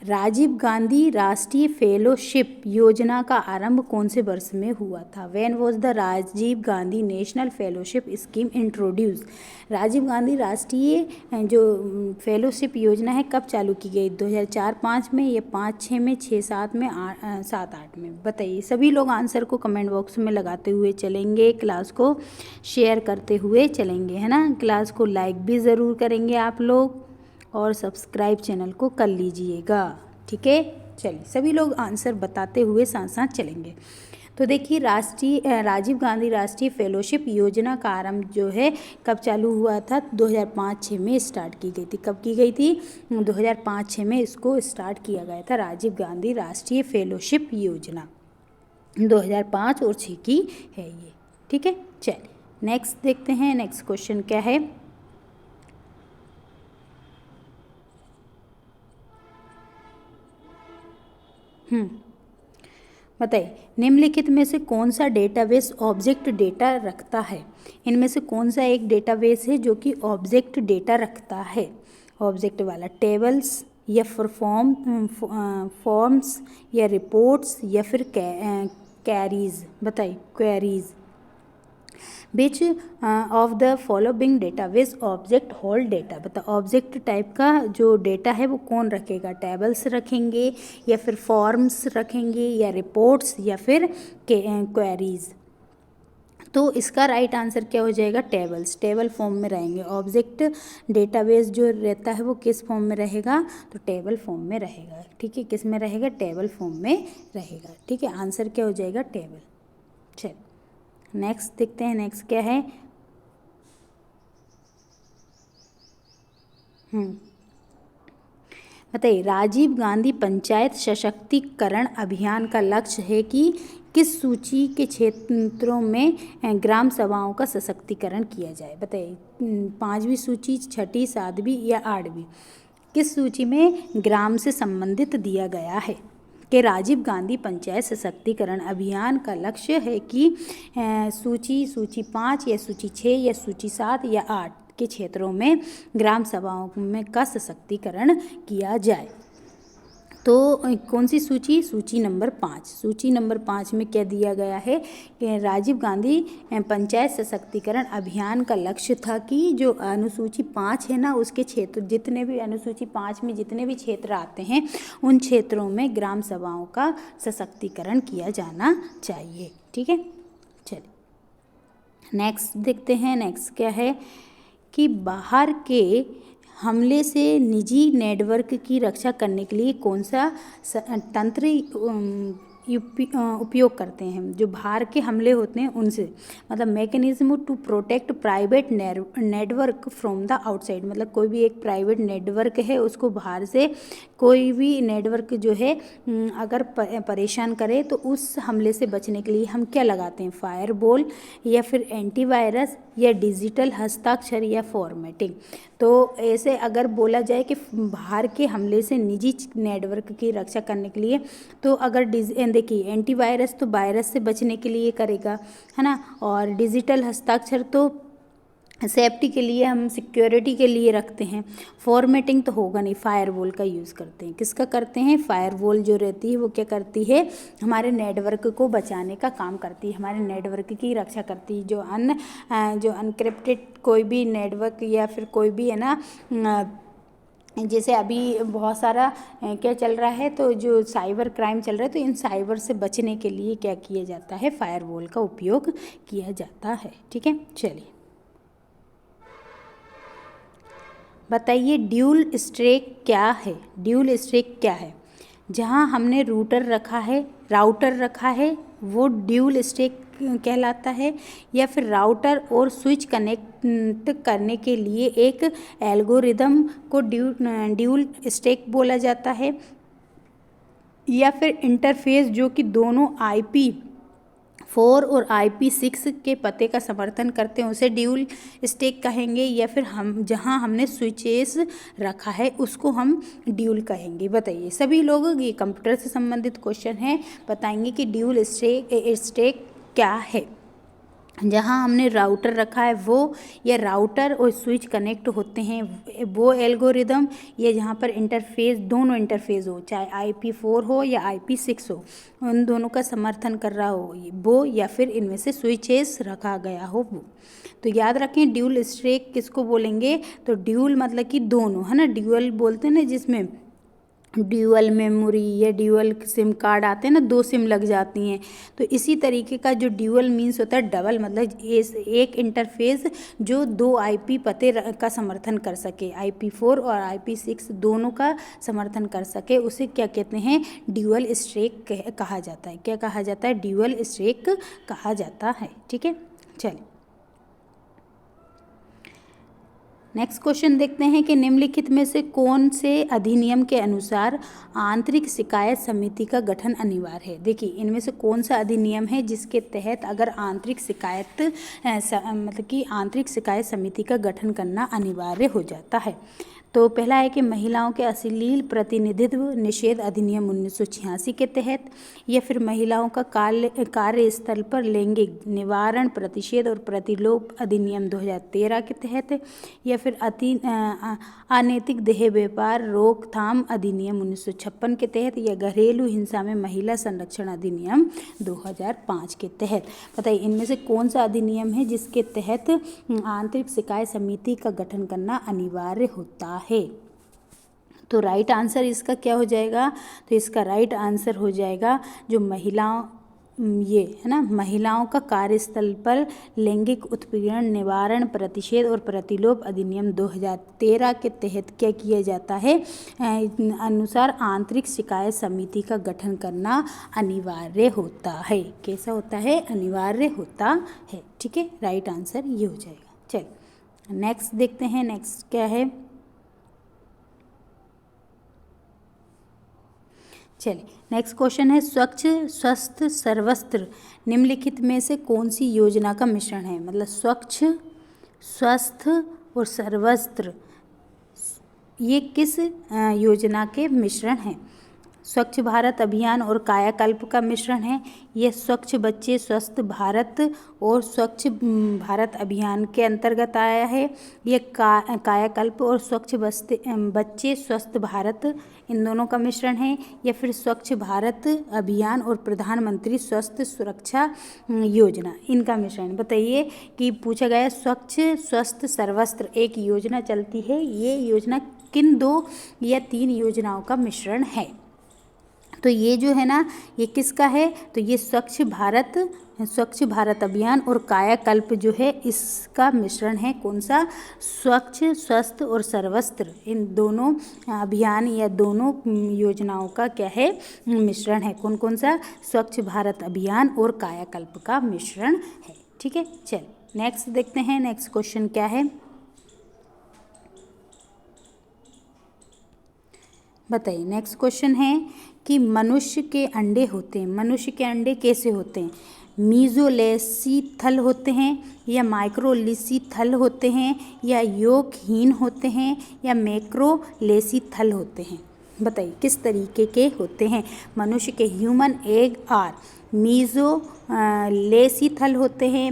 राजीव गांधी राष्ट्रीय फेलोशिप योजना का आरंभ कौन से वर्ष में हुआ था? When was the Rajiv Gandhi national fellowship scheme introduce? Rajiv Gandhi राष्ट्रीय जो फेलोशिप योजना है कब चालू की गई? 2004-5 में या 5-6 में, 6-7 में, 7-8 में? बताइए। सभी लोग आंसर को कमेंट बॉक्स में लगाते हुए चलेंगे, क्लास को शेयर करते हुए चलेंगे, है ना? क्लास को लाइक भी ज़रूर करेंगे आप लोग और सब्सक्राइब चैनल को कर लीजिएगा। ठीक है, चलिए सभी लोग आंसर बताते हुए साथ साथ चलेंगे। तो देखिए, राजीव गांधी राष्ट्रीय फेलोशिप योजना का आरंभ जो है कब चालू हुआ था? 2005-6 में स्टार्ट की गई थी। कब की गई थी? 2005-6 में इसको स्टार्ट किया गया था, राजीव गांधी राष्ट्रीय फेलोशिप योजना 2005 और 6 की है ये। ठीक है, चलिए नेक्स्ट देखते हैं। नेक्स्ट क्वेश्चन क्या है? बताइए, निम्नलिखित में से कौन सा डेटाबेस ऑब्जेक्ट डेटा रखता है? इनमें से कौन सा एक डेटाबेस है जो कि ऑब्जेक्ट डेटा रखता है? ऑब्जेक्ट वाला, टेबल्स या फिर फॉर्म्स या रिपोर्ट्स या फिर क्वेरीज? बताइए, queries. Which of the following database object hold data? बताओ, ऑब्जेक्ट टाइप का जो डेटा है वो कौन रखेगा? टेबल्स रखेंगे या फिर फॉर्म्स रखेंगे या रिपोर्ट्स या फिर क्वेरीज? तो इसका राइट आंसर क्या हो जाएगा? टेबल्स। टेबल फॉर्म में रहेंगे। ऑब्जेक्ट डेटाबेस जो रहता है वो किस फॉर्म में रहेगा? तो टेबल फॉर्म में रहेगा। ठीक है, किस में रहेगा? टेबल फॉर्म में रहेगा। ठीक है, आंसर क्या हो जाएगा? टेबल। चलिए नेक्स्ट देखते हैं। नेक्स्ट क्या है? बताइए, राजीव गांधी पंचायत सशक्तिकरण अभियान का लक्ष्य है कि किस सूची के क्षेत्रों में ग्राम सभाओं का सशक्तिकरण किया जाए? बताइए, 5वीं सूची, 6ठी, 7वीं या 8वीं? किस सूची में ग्राम से संबंधित दिया गया है कि राजीव गांधी पंचायत सशक्तिकरण अभियान का लक्ष्य है कि सूची 5 या सूची 6 या सूची 7 या 8 के क्षेत्रों में ग्राम सभाओं में का सशक्तिकरण किया जाए? तो कौन सी सूची? सूची नंबर 5। सूची नंबर 5 में क्या दिया गया है कि राजीव गांधी पंचायत सशक्तिकरण अभियान का लक्ष्य था कि जो अनुसूची 5 है ना, उसके क्षेत्र जितने भी अनुसूची 5 में जितने भी क्षेत्र आते हैं उन क्षेत्रों में ग्राम सभाओं का सशक्तिकरण किया जाना चाहिए। ठीक है, चलिए नेक्स्ट देखते हैं। नेक्स्ट क्या है कि बाहर के हमले से निजी नेटवर्क की रक्षा करने के लिए कौन सा तंत्र उपयोग करते हैं? जो बाहर के हमले होते हैं उनसे, मतलब mechanism to protect private network from the outside, मतलब कोई भी एक प्राइवेट नेटवर्क है उसको बाहर से कोई भी नेटवर्क जो है अगर परेशान करे तो उस हमले से बचने के लिए हम क्या लगाते हैं? फायरवॉल या फिर एंटीवायरस या डिजिटल हस्ताक्षर या फॉर्मेटिंग। तो ऐसे अगर बोला जाए कि बाहर के हमले से निजी नेटवर्क की रक्षा करने के लिए, तो अगर देखिए एंटीवायरस तो वायरस से बचने के लिए करेगा, है ना, और डिजिटल हस्ताक्षर तो सेफ्टी के लिए, हम सिक्योरिटी के लिए रखते हैं। फॉर्मेटिंग तो होगा नहीं, फायरवॉल का यूज़ करते हैं। किसका करते हैं? फायरवॉल जो रहती है वो क्या करती है? हमारे नेटवर्क को बचाने का काम करती है, हमारे नेटवर्क की रक्षा करती है। जो अनक्रिप्टेड कोई भी नेटवर्क या फिर कोई भी है ना, जैसे अभी बहुत सारा क्या चल रहा है, तो जो साइबर क्राइम चल रहा है, तो इन साइबर से बचने के लिए क्या किया जाता है? फायरवॉल का उपयोग किया जाता है। ठीक है, चलिए बताइए ड्यूल स्टैक क्या है? ड्यूल स्टैक क्या है? जहाँ हमने राउटर रखा है वो ड्यूल स्टैक कहलाता है, या फिर राउटर और स्विच कनेक्ट करने के लिए एक एल्गोरिदम को ड्यूल स्टैक बोला जाता है, या फिर इंटरफेस जो कि दोनों IP4 और IP6 के पते का समर्थन करते हैं उसे ड्यूल स्टैक कहेंगे, या फिर हम जहां हमने स्विचेस रखा है उसको हम ड्यूल कहेंगे। बताइए सभी लोग, ये कंप्यूटर से संबंधित क्वेश्चन है, बताएंगे कि ड्यूल स्टैक क्या है। जहाँ हमने राउटर रखा है वो, या राउटर और स्विच कनेक्ट होते हैं वो एल्गोरिदम, या जहाँ पर इंटरफेस, दोनों इंटरफेस हो, चाहे IP4 हो या IP6 हो, उन दोनों का समर्थन कर रहा हो वो, या फिर इनमें से स्विचेस रखा गया हो वो। तो याद रखें ड्यूल स्टैक किसको बोलेंगे? तो ड्यूल मतलब कि दोनों, है ना, ड्यूअल बोलते हैं ना, जिसमें ड्यूअल मेमोरी या ड्यूअल सिम कार्ड आते हैं ना, 2 सिम लग जाती हैं। तो इसी तरीके का जो ड्यूअल मीन्स होता है डबल, मतलब एक इंटरफेस जो 2 IP पते का समर्थन कर सके, IP4 और IP6 दोनों का समर्थन कर सके, उसे क्या कहते हैं? ड्यूअल स्टैक कहा जाता है। क्या कहा जाता है? ड्यूअल स्टैक कहा जाता है। ठीक है, चलिए नेक्स्ट क्वेश्चन देखते हैं कि निम्नलिखित में से कौन से अधिनियम के अनुसार आंतरिक शिकायत समिति का गठन अनिवार्य है? देखिए इनमें से कौन सा अधिनियम है जिसके तहत अगर आंतरिक शिकायत मतलब कि आंतरिक शिकायत समिति का गठन करना अनिवार्य हो जाता है? तो पहला है कि महिलाओं के अश्लील प्रतिनिधित्व निषेध अधिनियम 1986 के तहत, या फिर महिलाओं का कार्यस्थल पर लैंगिक निवारण प्रतिषेध और प्रतिलोप अधिनियम 2013 के तहत, या फिर अनैतिक देह व्यापार रोकथाम अधिनियम 1956 के तहत, या घरेलू हिंसा में महिला संरक्षण अधिनियम 2005 के तहत। बताइए इनमें से कौन सा अधिनियम है जिसके तहत आंतरिक शिकायत समिति का गठन करना अनिवार्य होता है? तो राइट आंसर इसका क्या हो जाएगा? तो इसका राइट आंसर हो जाएगा जो महिलाओं, ये है ना, महिलाओं का कार्यस्थल पर लैंगिक उत्पीड़न निवारण प्रतिषेध और प्रतिलोप अधिनियम 2013 के तहत क्या किया जाता है? अनुसार आंतरिक शिकायत समिति का गठन करना अनिवार्य होता है। कैसा होता है? अनिवार्य होता है। ठीक है, राइट आंसर ये हो जाएगा। चलिए नेक्स्ट देखते हैं। नेक्स्ट क्या है? चलिए नेक्स्ट क्वेश्चन है स्वच्छ स्वस्थ सर्वस्त्र निम्नलिखित में से कौन सी योजना का मिश्रण है? मतलब स्वच्छ स्वस्थ और सर्वस्त्र ये किस योजना के मिश्रण हैं? स्वच्छ भारत अभियान और कायाकल्प का मिश्रण है। यह स्वच्छ बच्चे स्वस्थ भारत और स्वच्छ भारत अभियान के अंतर्गत आया है। यह कायाकल्प और स्वच्छ बच्चे स्वस्थ भारत इन दोनों का मिश्रण है, या फिर स्वच्छ भारत अभियान और प्रधानमंत्री स्वास्थ्य सुरक्षा योजना इनका मिश्रण। बताइए कि पूछा गया स्वच्छ स्वस्थ सर्वस्त्र एक योजना चलती है, ये योजना किन 2 या 3 योजनाओं का मिश्रण है? तो ये जो है ना, ये किसका है? तो ये स्वच्छ भारत अभियान और कायाकल्प जो है इसका मिश्रण है। कौन सा? स्वच्छ स्वस्थ और सर्वस्त्र इन दोनों अभियान या दोनों योजनाओं का क्या है? मिश्रण है। कौन कौन सा? स्वच्छ भारत अभियान और कायाकल्प का मिश्रण है। ठीक है, चल नेक्स्ट देखते हैं। नेक्स्ट क्वेश्चन क्या है, बताइए। नेक्स्ट क्वेश्चन है कि मनुष्य के अंडे होते हैं, मनुष्य के अंडे कैसे होते हैं? मीजोलेसीथल होते हैं, या माइक्रोलिसीथल होते हैं, या योगहीन होते हैं, या मैक्रोलेसीथल होते हैं? बताइए किस तरीके के होते हैं? मनुष्य के ह्यूमन एग आर लेसीथल होते हैं,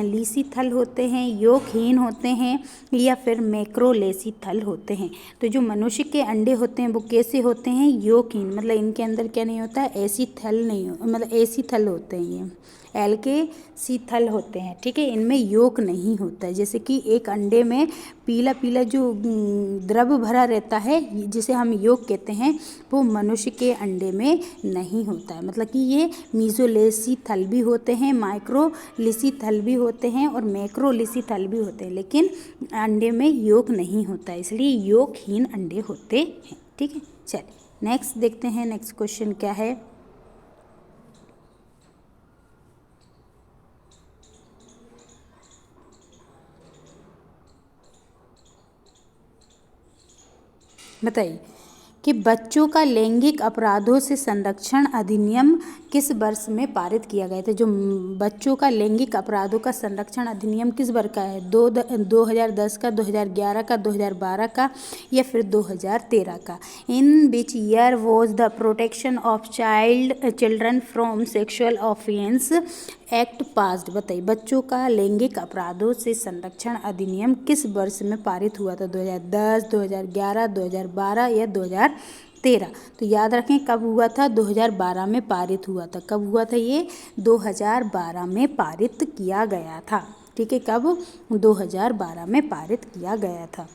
लीसीथल होते हैं, योगहीन होते हैं, या फिर मैक्रोलेसीथल होते हैं। तो जो मनुष्य के अंडे होते हैं वो कैसे होते हैं? योगहीन, मतलब इनके अंदर क्या नहीं होता है? एसीथल नहीं हो, मतलब एसीथल होते हैं, ये एल्केसीथल होते हैं। ठीक है, इनमें योक नहीं होता है। जैसे कि एक अंडे में पीला पीला जो द्रव भरा रहता है जिसे हम योक कहते हैं, वो मनुष्य के अंडे में नहीं होता है। मतलब कि ये मीजोलेसीथल भी होते हैं, माइक्रोलिसीथल भी होते हैं और मैक्रोलिसीथल भी होते हैं, लेकिन अंडे में योक नहीं होता है, इसलिए योकहीन अंडे होते हैं। ठीक है, चलिए नेक्स्ट देखते हैं। नेक्स्ट क्वेश्चन क्या है, बताइए कि बच्चों का लैंगिक अपराधों से संरक्षण अधिनियम किस वर्ष में पारित किया गया था? जो बच्चों का लैंगिक अपराधों का संरक्षण अधिनियम किस वर्ष का है? 2010 का, 2011 का, 2012 का, या फिर 2013 का? In which year was the protection of children from sexual offence act passed? बताइए बच्चों का लैंगिक अपराधों से संरक्षण अधिनियम किस वर्ष में पारित हुआ था? 2010, 2011, 2012 या 2013? तो याद रखें कब हुआ था? 2012 में पारित हुआ था। कब हुआ था ये? 2012 में पारित किया गया था। ठीक है, कब? 2012 में पारित किया गया था।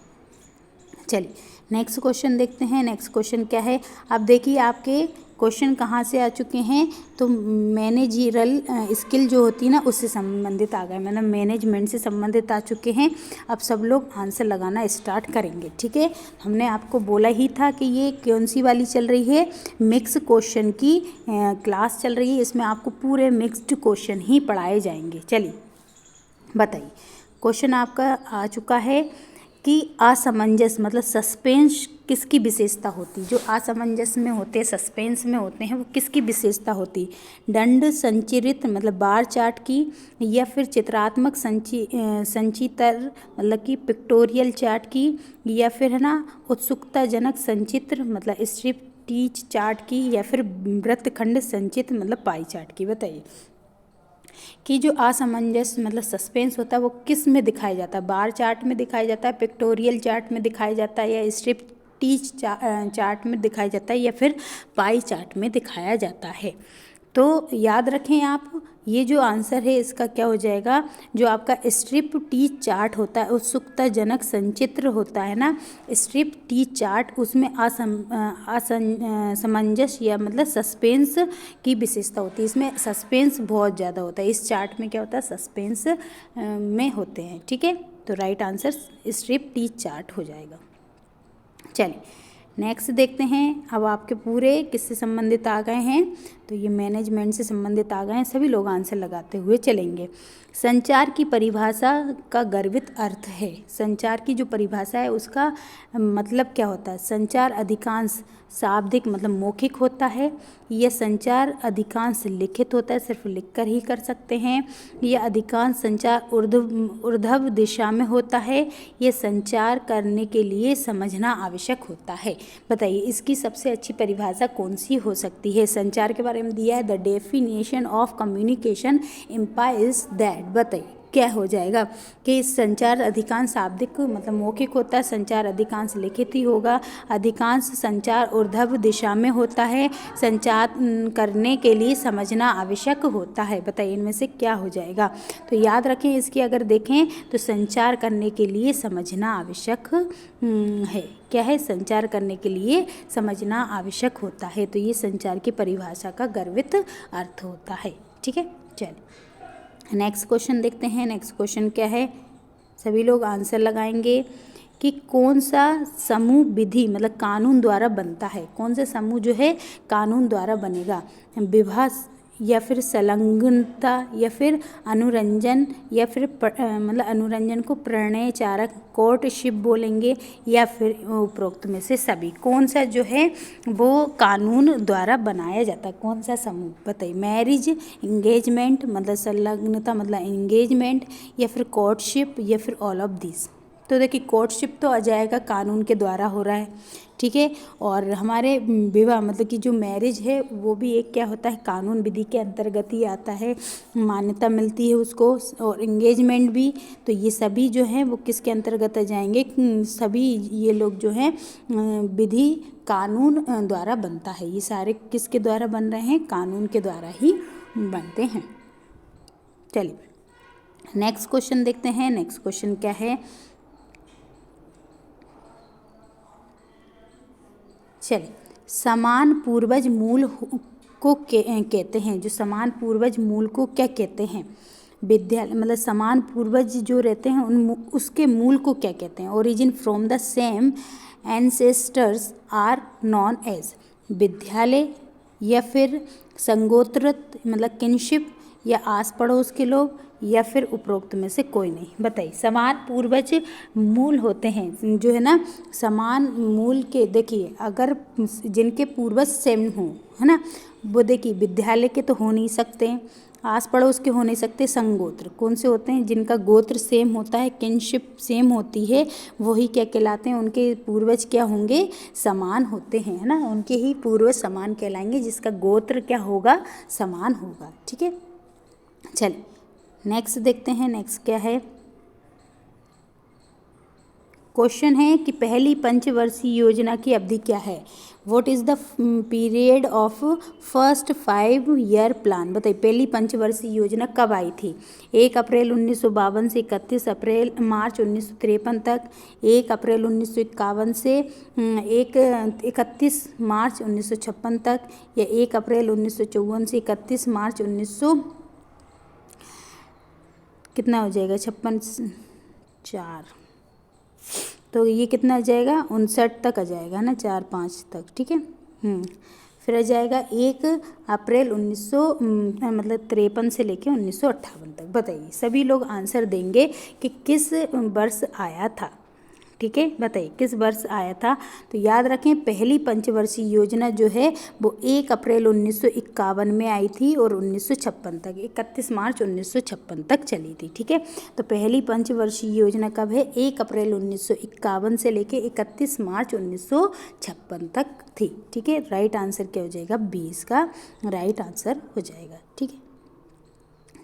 चलिए नेक्स्ट क्वेश्चन देखते हैं। नेक्स्ट क्वेश्चन क्या है? अब देखिए आपके क्वेश्चन कहाँ से आ चुके हैं, तो मैनेजरल स्किल जो होती है ना उससे संबंधित आ गए, मतलब मैनेजमेंट से संबंधित आ चुके हैं। अब सब लोग आंसर लगाना स्टार्ट करेंगे। ठीक है, हमने आपको बोला ही था कि ये कौन सी वाली चल रही है? मिक्स क्वेश्चन की क्लास चल रही है। इसमें आपको पूरे मिक्स्ड क्वेश्चन ही पढ़ाए जाएंगे। चलिए बताइए, क्वेश्चन आपका आ चुका है कि असमंजस मतलब सस्पेंस किसकी विशेषता होती? जो असमंजस में होते हैं, सस्पेंस में होते हैं, वो किसकी विशेषता होती? दंड संचित मतलब बार चार्ट की, या फिर चित्रात्मक संचित्र मतलब कि पिक्टोरियल चार्ट की, या फिर है ना उत्सुकताजनक संचित्र मतलब स्ट्रिप टीच चार्ट की, या फिर वृत्तखंड संचित्र मतलब पाई चार्ट की? बताइए कि जो असमंजस मतलब सस्पेंस होता है वो किस में दिखाया जाता है? बार चार्ट में दिखाया जाता है, पिक्टोरियल चार्ट में दिखाया जाता है, या स्ट्रिप टीच चार्ट में दिखाया जाता है, या फिर पाई चार्ट में दिखाया जाता है? तो याद रखें आप, ये जो आंसर है इसका क्या हो जाएगा? जो आपका स्ट्रिप टीच चार्ट होता है, उत्सुकताजनक संचित्र होता है ना, स्ट्रिप टीच चार्ट, उसमें असमंजस या मतलब सस्पेंस की विशेषता होती है। इसमें सस्पेंस बहुत ज़्यादा होता है। इस चार्ट में क्या होता है? सस्पेंस में होते हैं। ठीक है, तो right answer strip teach chart हो जाएगा। चलिए नेक्स्ट देखते हैं। अब आपके पूरे किससे संबंधित आ गए हैं? तो ये मैनेजमेंट से संबंधित आ गए हैं। सभी लोग आंसर लगाते हुए चलेंगे। संचार की परिभाषा का गर्भित अर्थ है। संचार की जो परिभाषा है उसका मतलब क्या होता है? संचार अधिकांश शाब्दिक मतलब मौखिक होता है, यह संचार अधिकांश लिखित होता है, सिर्फ लिखकर ही कर सकते हैं, यह अधिकांश संचार ऊर्ध्व दिशा में होता है, यह संचार करने के लिए समझना आवश्यक होता है। बताइए इसकी सबसे अच्छी परिभाषा कौन सी हो सकती है। संचार के बारे में दिया है, the definition of communication implies that, बताइए क्या हो जाएगा कि संचार अधिकांश शाब्दिक मतलब मौखिक होता है, संचार अधिकांश लिखित ही होगा, अधिकांश संचार ऊर्ध्व दिशा में होता है, संचार करने के लिए समझना आवश्यक होता है। बताइए इनमें से क्या हो जाएगा। तो याद रखें इसकी अगर देखें तो संचार करने के लिए समझना आवश्यक है। क्या है, संचार करने के लिए समझना आवश्यक होता है। तो ये संचार की परिभाषा का गर्वित अर्थ होता है। ठीक है, चलिए नेक्स्ट क्वेश्चन देखते हैं। नेक्स्ट क्वेश्चन क्या है, सभी लोग आंसर लगाएंगे कि कौन सा समूह विधि मतलब कानून द्वारा बनता है। कौन सा समूह जो है कानून द्वारा बनेगा, विवाह या फिर संलग्नता या फिर अनुरंजन या फिर मतलब अनुरंजन को प्रणयचारक कोर्टशिप बोलेंगे या फिर उपरोक्त में से सभी। कौन सा जो है वो कानून द्वारा बनाया जाता है, कौन सा समूह, बताइए। मैरिज, इंगेजमेंट मतलब संलग्नता मतलब इंगेजमेंट या फिर कोर्टशिप या फिर ऑल ऑफ दिस। तो देखिए कोर्टशिप तो आ जाएगा, कानून के द्वारा हो रहा है, ठीक है। और हमारे विवाह मतलब कि जो मैरिज है वो भी एक क्या होता है, कानून विधि के अंतर्गत ही आता है, मान्यता मिलती है उसको। और इंगेजमेंट भी, तो ये सभी जो हैं वो किसके अंतर्गत आ जाएंगे, सभी ये लोग जो हैं विधि कानून द्वारा बनता है। ये सारे किसके द्वारा बन रहे हैं, कानून के द्वारा ही बनते हैं। चलिए नेक्स्ट क्वेश्चन देखते हैं। नेक्स्ट क्वेश्चन क्या है, चलिए समान पूर्वज मूल को कहते हैं। जो समान पूर्वज मूल को क्या कहते हैं, विद्यालय मतलब समान पूर्वज जो रहते हैं उन उसके मूल को क्या कहते हैं। Origin from the same ancestors are known as, विद्यालय या फिर संगोत्रत मतलब किनशिप या आस पड़ोस के लोग या फिर उपरोक्त में से कोई नहीं। बताइए समान पूर्वज मूल होते हैं जो है ना, समान मूल के, देखिए अगर जिनके पूर्वज सेम हो है ना, वो देखिए विद्यालय के तो हो नहीं सकते, आस पड़ोस के हो नहीं सकते, संगोत्र कौन से होते हैं, जिनका गोत्र सेम होता है, किनशिप सेम होती है, वही क्या कहलाते हैं, उनके पूर्वज क्या होंगे, समान होते हैं, है ना, उनके ही पूर्वज समान कहलाएंगे, जिसका गोत्र क्या होगा, समान होगा। ठीक है, चलिए नेक्स्ट देखते हैं। नेक्स्ट क्या है, क्वेश्चन है कि पहली पंचवर्षीय योजना की अवधि क्या है। What is the period of first 5 year plan. बताइए पहली पंचवर्षीय योजना कब आई थी। 1 अप्रैल 1952 से 31 मार्च 1953 तक, 1 अप्रैल 1951 से 31 मार्च 1956 तक, या 1 अप्रैल 1954 से 31 मार्च 1900 कितना हो जाएगा 56 तो ये कितना आ जाएगा 59 तक आ जाएगा ना, 4-5 तक। ठीक है, फिर आ जाएगा 1 अप्रैल 1900 मतलब 53 से लेके 1958 तक। बताइए सभी लोग आंसर देंगे कि किस वर्ष आया था। ठीक है, बताइए किस वर्ष आया था। तो याद रखें पहली पंचवर्षीय योजना जो है वो 1 अप्रैल 1951 में आई थी और 1956 तक, 31 मार्च 1956 तक चली थी। ठीक है, तो पहली पंचवर्षीय योजना कब है, 1 अप्रैल 1951 से लेके 31 मार्च 1956 तक थी। ठीक है, राइट आंसर क्या हो जाएगा, 20 का राइट आंसर हो जाएगा। ठीक है,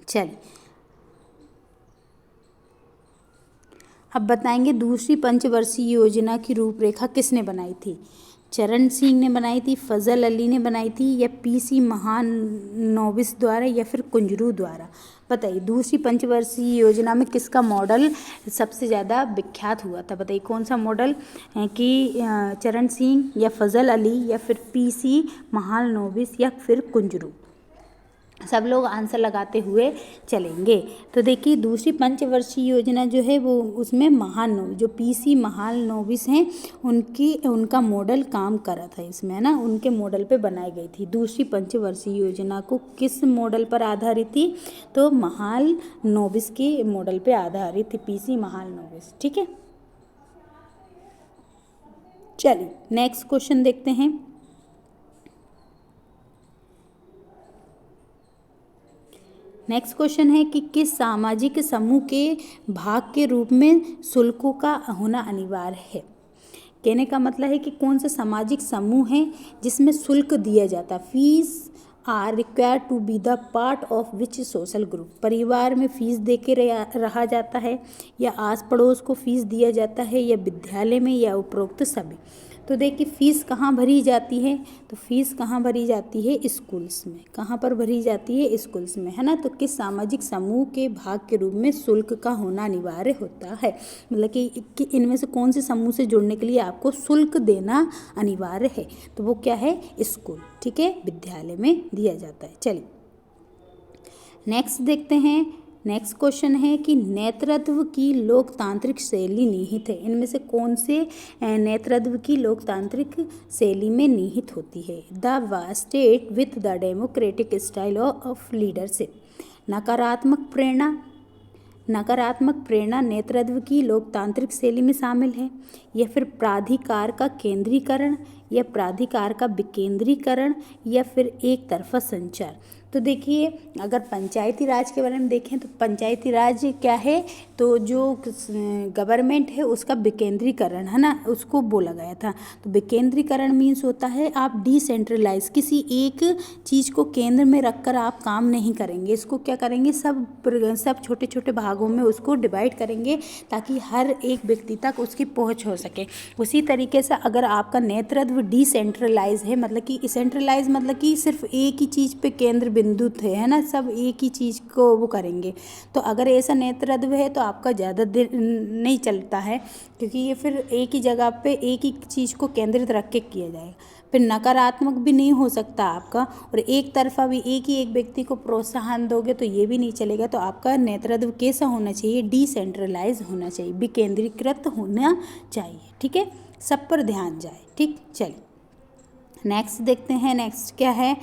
चलिए अब बताएंगे दूसरी पंचवर्षीय योजना की रूपरेखा किसने बनाई थी। चरण सिंह ने बनाई थी, फजल अली ने बनाई थी, या पीसी महानोबिस द्वारा, या फिर कुंजरू द्वारा। बताइए दूसरी पंचवर्षीय योजना में किसका मॉडल सबसे ज़्यादा विख्यात हुआ था। बताइए कौन सा मॉडल कि चरण सिंह या फजल अली या फिर पीसी महानोबिस या फिर कुंजरू। सब लोग आंसर लगाते हुए चलेंगे। तो देखिए दूसरी पंचवर्षीय योजना जो है वो उसमें जो पीसी महालनोबिस हैं उनका मॉडल काम करा था इसमें, है ना, उनके मॉडल पे बनाई गई थी। दूसरी पंचवर्षीय योजना को किस मॉडल पर आधारित थी, तो महालनोबिस के मॉडल पे आधारित थी, पीसी महालनोबिस। ठीक है, चलिए नेक्स्ट क्वेश्चन देखते हैं। नेक्स्ट क्वेश्चन है कि किस सामाजिक समूह के भाग के रूप में शुल्कों का होना अनिवार्य है। कहने का मतलब है कि कौन सा सामाजिक समूह है जिसमें शुल्क दिया जाता है। Fees are required to be the part of which social group. परिवार में फीस दे के रहा जाता है, या आस पड़ोस को फीस दिया जाता है, या विद्यालय में, या उपरोक्त सभी। तो देखिए फीस कहाँ भरी जाती है, तो फीस कहाँ भरी जाती है, स्कूल्स में। कहाँ पर भरी जाती है, स्कूल्स में, है ना। तो किस सामाजिक समूह के भाग के रूप में शुल्क का होना अनिवार्य होता है, मतलब कि इनमें से कौन से समूह से जुड़ने के लिए आपको शुल्क देना अनिवार्य है, तो वो क्या है, स्कूल, ठीक है, विद्यालय में दिया जाता है। चलिए नेक्स्ट देखते हैं। नेक्स्ट क्वेश्चन है कि नेतृत्व की लोकतांत्रिक शैली निहित है। इनमें से कौन से नेतृत्व की लोकतांत्रिक शैली में निहित होती है। The state with the democratic style of leadership. नकारात्मक प्रेरणा नेतृत्व की लोकतांत्रिक शैली में शामिल है, या फिर प्राधिकार का केंद्रीकरण, या प्राधिकार का विकेंद्रीकरण, या फिर एक तरफा संचार। तो देखिए अगर पंचायती राज के बारे में देखें तो पंचायती राज क्या है, तो जो गवर्नमेंट है उसका विकेंद्रीकरण है ना, उसको बोला गया था। तो विकेंद्रीकरण मीन्स होता है आप डिसेंट्रलाइज, किसी एक चीज़ को केंद्र में रखकर आप काम नहीं करेंगे, इसको क्या करेंगे, सब छोटे छोटे भागों में उसको डिवाइड करेंगे ताकि हर एक व्यक्ति तक उसकी पहुंच हो सके। उसी तरीके से अगर आपका नेतृत्व डिसेंट्रलाइज है, मतलब कि सेंट्रलाइज मतलब कि सिर्फ एक ही चीज़ पे केंद्र बिंदु थे, है ना, सब एक ही चीज़ को वो करेंगे, तो अगर ऐसा नेतृत्व है तो आपका ज़्यादा देर नहीं चलता है, क्योंकि ये फिर एक ही जगह पे एक ही चीज़ को केंद्रित रख के किया जाएगा। फिर नकारात्मक भी नहीं हो सकता आपका, और एक तरफा भी एक ही एक व्यक्ति को प्रोत्साहन दोगे तो ये भी नहीं चलेगा। तो आपका नेतृत्व कैसा होना चाहिए, डिसेंट्रलाइज होना चाहिए, विकेंद्रीकृत होना चाहिए, ठीक है, सब पर ध्यान जाए, ठीक। चलिए नेक्स्ट देखते हैं। नेक्स्ट क्या है,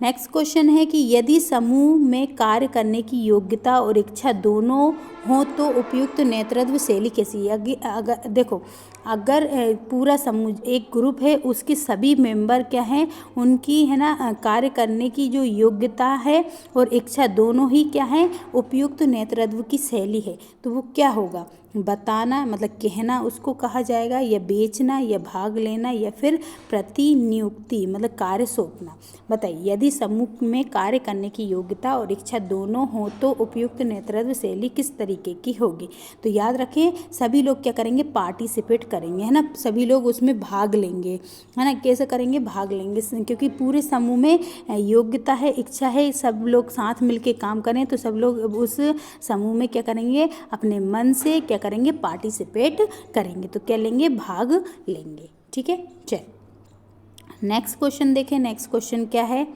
नेक्स्ट क्वेश्चन है कि यदि समूह में कार्य करने की योग्यता और इच्छा दोनों हो तो उपयुक्त नेतृत्व शैली कैसी है। अगर देखो अगर पूरा समूह एक ग्रुप है, उसके सभी मेंबर क्या हैं, उनकी है ना कार्य करने की जो योग्यता है और इच्छा दोनों ही क्या है, उपयुक्त नेतृत्व की शैली है, तो वो क्या होगा, बताना मतलब कहना उसको कहा जाएगा, या बेचना, या भाग लेना, या फिर प्रतिनियुक्ति मतलब कार्य सौंपना। बताइए यदि समूह में कार्य करने की योग्यता और इच्छा दोनों हो तो उपयुक्त नेतृत्व शैली किस तरीके की होगी। तो याद रखें सभी लोग क्या करेंगे, पार्टिसिपेट करेंगे, है ना, सभी लोग उसमें भाग लेंगे, है ना, कैसे करेंगे, भाग लेंगे, क्योंकि पूरे समूह में योग्यता है, इच्छा है, सब लोग साथ मिलके काम करें तो सब लोग उस समूह में क्या करेंगे, अपने मन से क्या करेंगे, पार्टिसिपेट करेंगे, तो क्या लेंगे, भाग लेंगे, ठीक है। चल नेक्स्ट क्वेश्चन देखें। नेक्स्ट क्वेश्चन क्या है,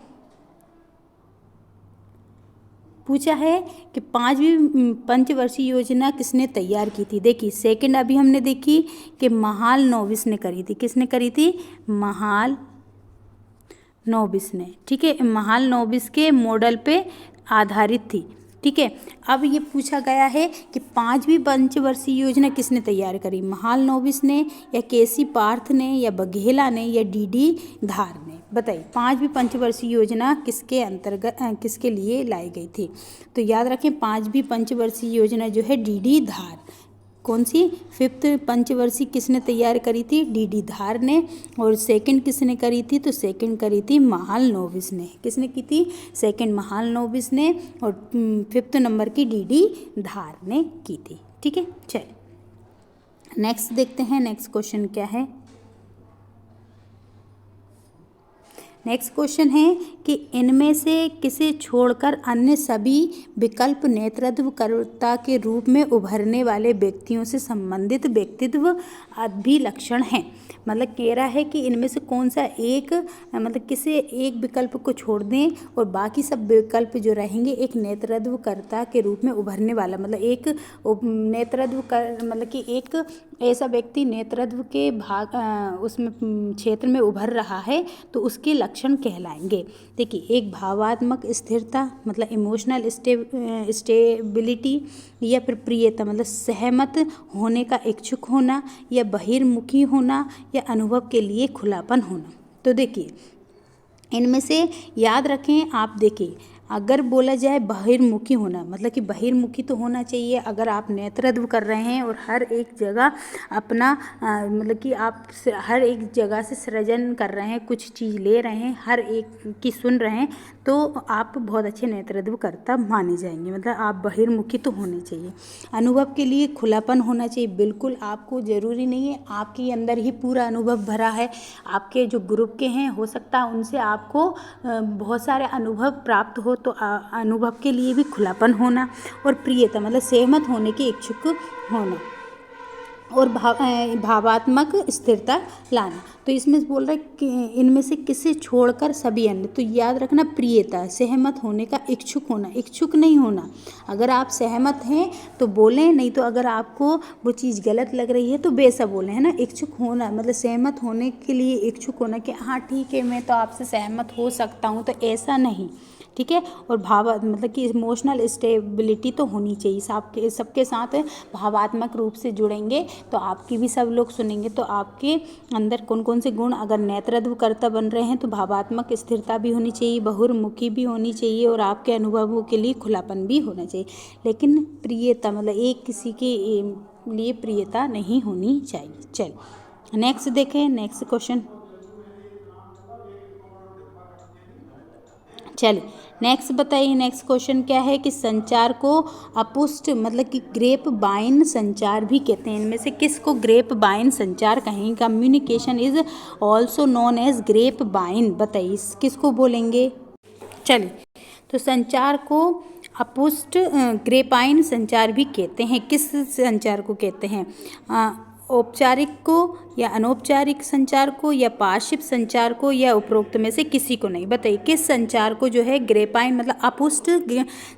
पूछा है कि 5वीं पंचवर्षीय योजना किसने तैयार की थी। देखिए सेकंड अभी हमने देखी कि महालनोबिस ने करी थी, किसने करी थी, महालनोबिस ने, ठीक है, महालनोबिस के मॉडल पे आधारित थी, ठीक है। अब ये पूछा गया है कि 5वीं पंचवर्षीय योजना किसने तैयार करी, महालनोबिस ने, या केसी पार्थ ने, या बघेला ने, या डीडी धार ने। बताइए 5वीं पंचवर्षीय योजना किसके अंतर्गत किसके लिए लाई गई थी। तो याद रखें 5वीं पंचवर्षीय योजना जो है डीडी धार, कौन सी, 5th पंचवर्षीय किसने तैयार करी थी, डीडी धार ने, और सेकंड किसने करी थी, तो सेकंड करी थी महालनोबिस ने। किसने की थी, सेकंड महालनोबिस ने, और 5th नंबर की डीडी धार ने की थी, ठीक है। चलिए नेक्स्ट देखते हैं। नेक्स्ट क्वेश्चन क्या है, नेक्स्ट क्वेश्चन है कि इनमें से किसे छोड़कर अन्य सभी विकल्प नेतृत्वकर्ता के रूप में उभरने वाले व्यक्तियों से संबंधित व्यक्तित्व अभिलक्षण हैं। मतलब कह रहा है कि इनमें से कौन सा एक मतलब किसी एक विकल्प को छोड़ दें और बाकी सब विकल्प जो रहेंगे एक नेतृत्वकर्ता के रूप में उभरने वाला, मतलब एक नेतृत्व कर मतलब कि एक ऐसा व्यक्ति नेतृत्व के भाग उसमें क्षेत्र में उभर रहा है तो उसके लक्षण कहलाएंगे। देखिए एक भावात्मक स्थिरता मतलब इमोशनल स्टेबिलिटी, या फिर प्रियता मतलब सहमत होने का इच्छुक होना, या बहिर्मुखी होना, या अनुभव के लिए खुलापन होना। तो देखिए इनमें से याद रखें आप, देखिए अगर बोला जाए बहिर्मुखी होना, मतलब कि बहिर्मुखी तो होना चाहिए। अगर आप नेतृत्व कर रहे हैं और हर एक जगह अपना मतलब कि आप हर एक जगह से सृजन कर रहे हैं, कुछ चीज़ ले रहे हैं, हर एक की सुन रहे हैं, तो आप बहुत अच्छे नेतृत्वकर्ता माने जाएंगे। मतलब आप बहिर्मुखी तो होने चाहिए। अनुभव के लिए खुलापन होना चाहिए। बिल्कुल, आपको ज़रूरी नहीं है आपके अंदर ही पूरा अनुभव भरा है, आपके जो ग्रुप के हैं हो सकता है उनसे आपको बहुत सारे अनुभव प्राप्त हो, तो अनुभव के लिए भी खुलापन होना। और प्रियता मतलब सहमत होने की इच्छुक होना। और भावात्मक स्थिरता लाना। तो इसमें बोल रहा है कि इनमें से किसे छोड़कर सभी अन्य। तो याद रखना, प्रियता, सहमत होने का इच्छुक होना, इच्छुक नहीं होना। अगर आप सहमत हैं तो बोलें, नहीं तो अगर आपको वो चीज़ गलत लग रही है तो बेसा बोलें, है ना। इच्छुक होना मतलब सहमत होने के लिए इच्छुक होना कि हाँ ठीक है मैं तो आपसे सहमत हो सकता हूँ, तो ऐसा नहीं, ठीक है। और मतलब कि इमोशनल स्टेबिलिटी तो होनी चाहिए। सबके साथ भावात्मक रूप से जुड़ेंगे तो आपकी भी सब लोग सुनेंगे। तो आपके अंदर कौन कौन से गुण, अगर नेतृत्वकर्ता बन रहे हैं तो भावात्मक स्थिरता भी होनी चाहिए, बहुमुखी भी होनी चाहिए, और आपके अनुभवों के लिए खुलापन भी होना चाहिए। लेकिन प्रियता मतलब एक किसी के लिए प्रियता नहीं होनी चाहिए। चल नेक्स्ट देखें, नेक्स्ट क्वेश्चन। चलिए नेक्स्ट बताइए, नेक्स्ट क्वेश्चन क्या है कि संचार को अपुष्ट मतलब कि ग्रेप बाइन संचार भी कहते हैं। इनमें से किसको ग्रेप बाइन संचार कहेंगे? Communication is also known as grapevine. बताइए किसको बोलेंगे? चलिए, तो संचार को अपुष्ट ग्रेपाइन संचार भी कहते हैं। किस संचार को कहते हैं? औपचारिक को या अनौपचारिक संचार को या पार्श्व संचार को या उपरोक्त में से किसी को नहीं। बताइए किस संचार को जो है ग्रेपाइन मतलब अपुष्ट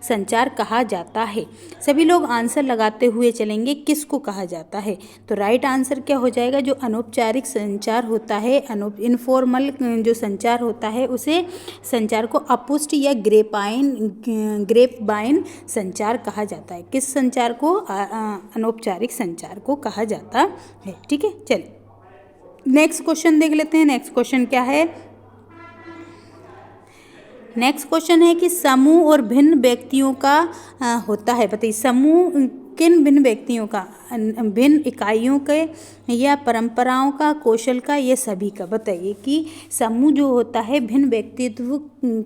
संचार कहा जाता है? सभी लोग आंसर लगाते हुए चलेंगे, किसको कहा जाता है? तो राइट आंसर क्या हो जाएगा? जो अनौपचारिक संचार होता है, इनफॉर्मल जो संचार होता है, उसे संचार को अपुष्ट या ग्रेपबाइन संचार कहा जाता है। किस संचार को? अनौपचारिक संचार को कहा जाता है। ठीक है, चलिए नेक्स्ट क्वेश्चन देख लेते हैं। नेक्स्ट क्वेश्चन क्या है? नेक्स्ट क्वेश्चन है कि समूह और भिन्न व्यक्तियों का होता है। बताइए समूह किन भिन्न व्यक्तियों का? भिन्न इकाइयों के या परंपराओं का, कौशल का, या सभी का? बताइए कि समूह जो होता है भिन्न व्यक्तित्व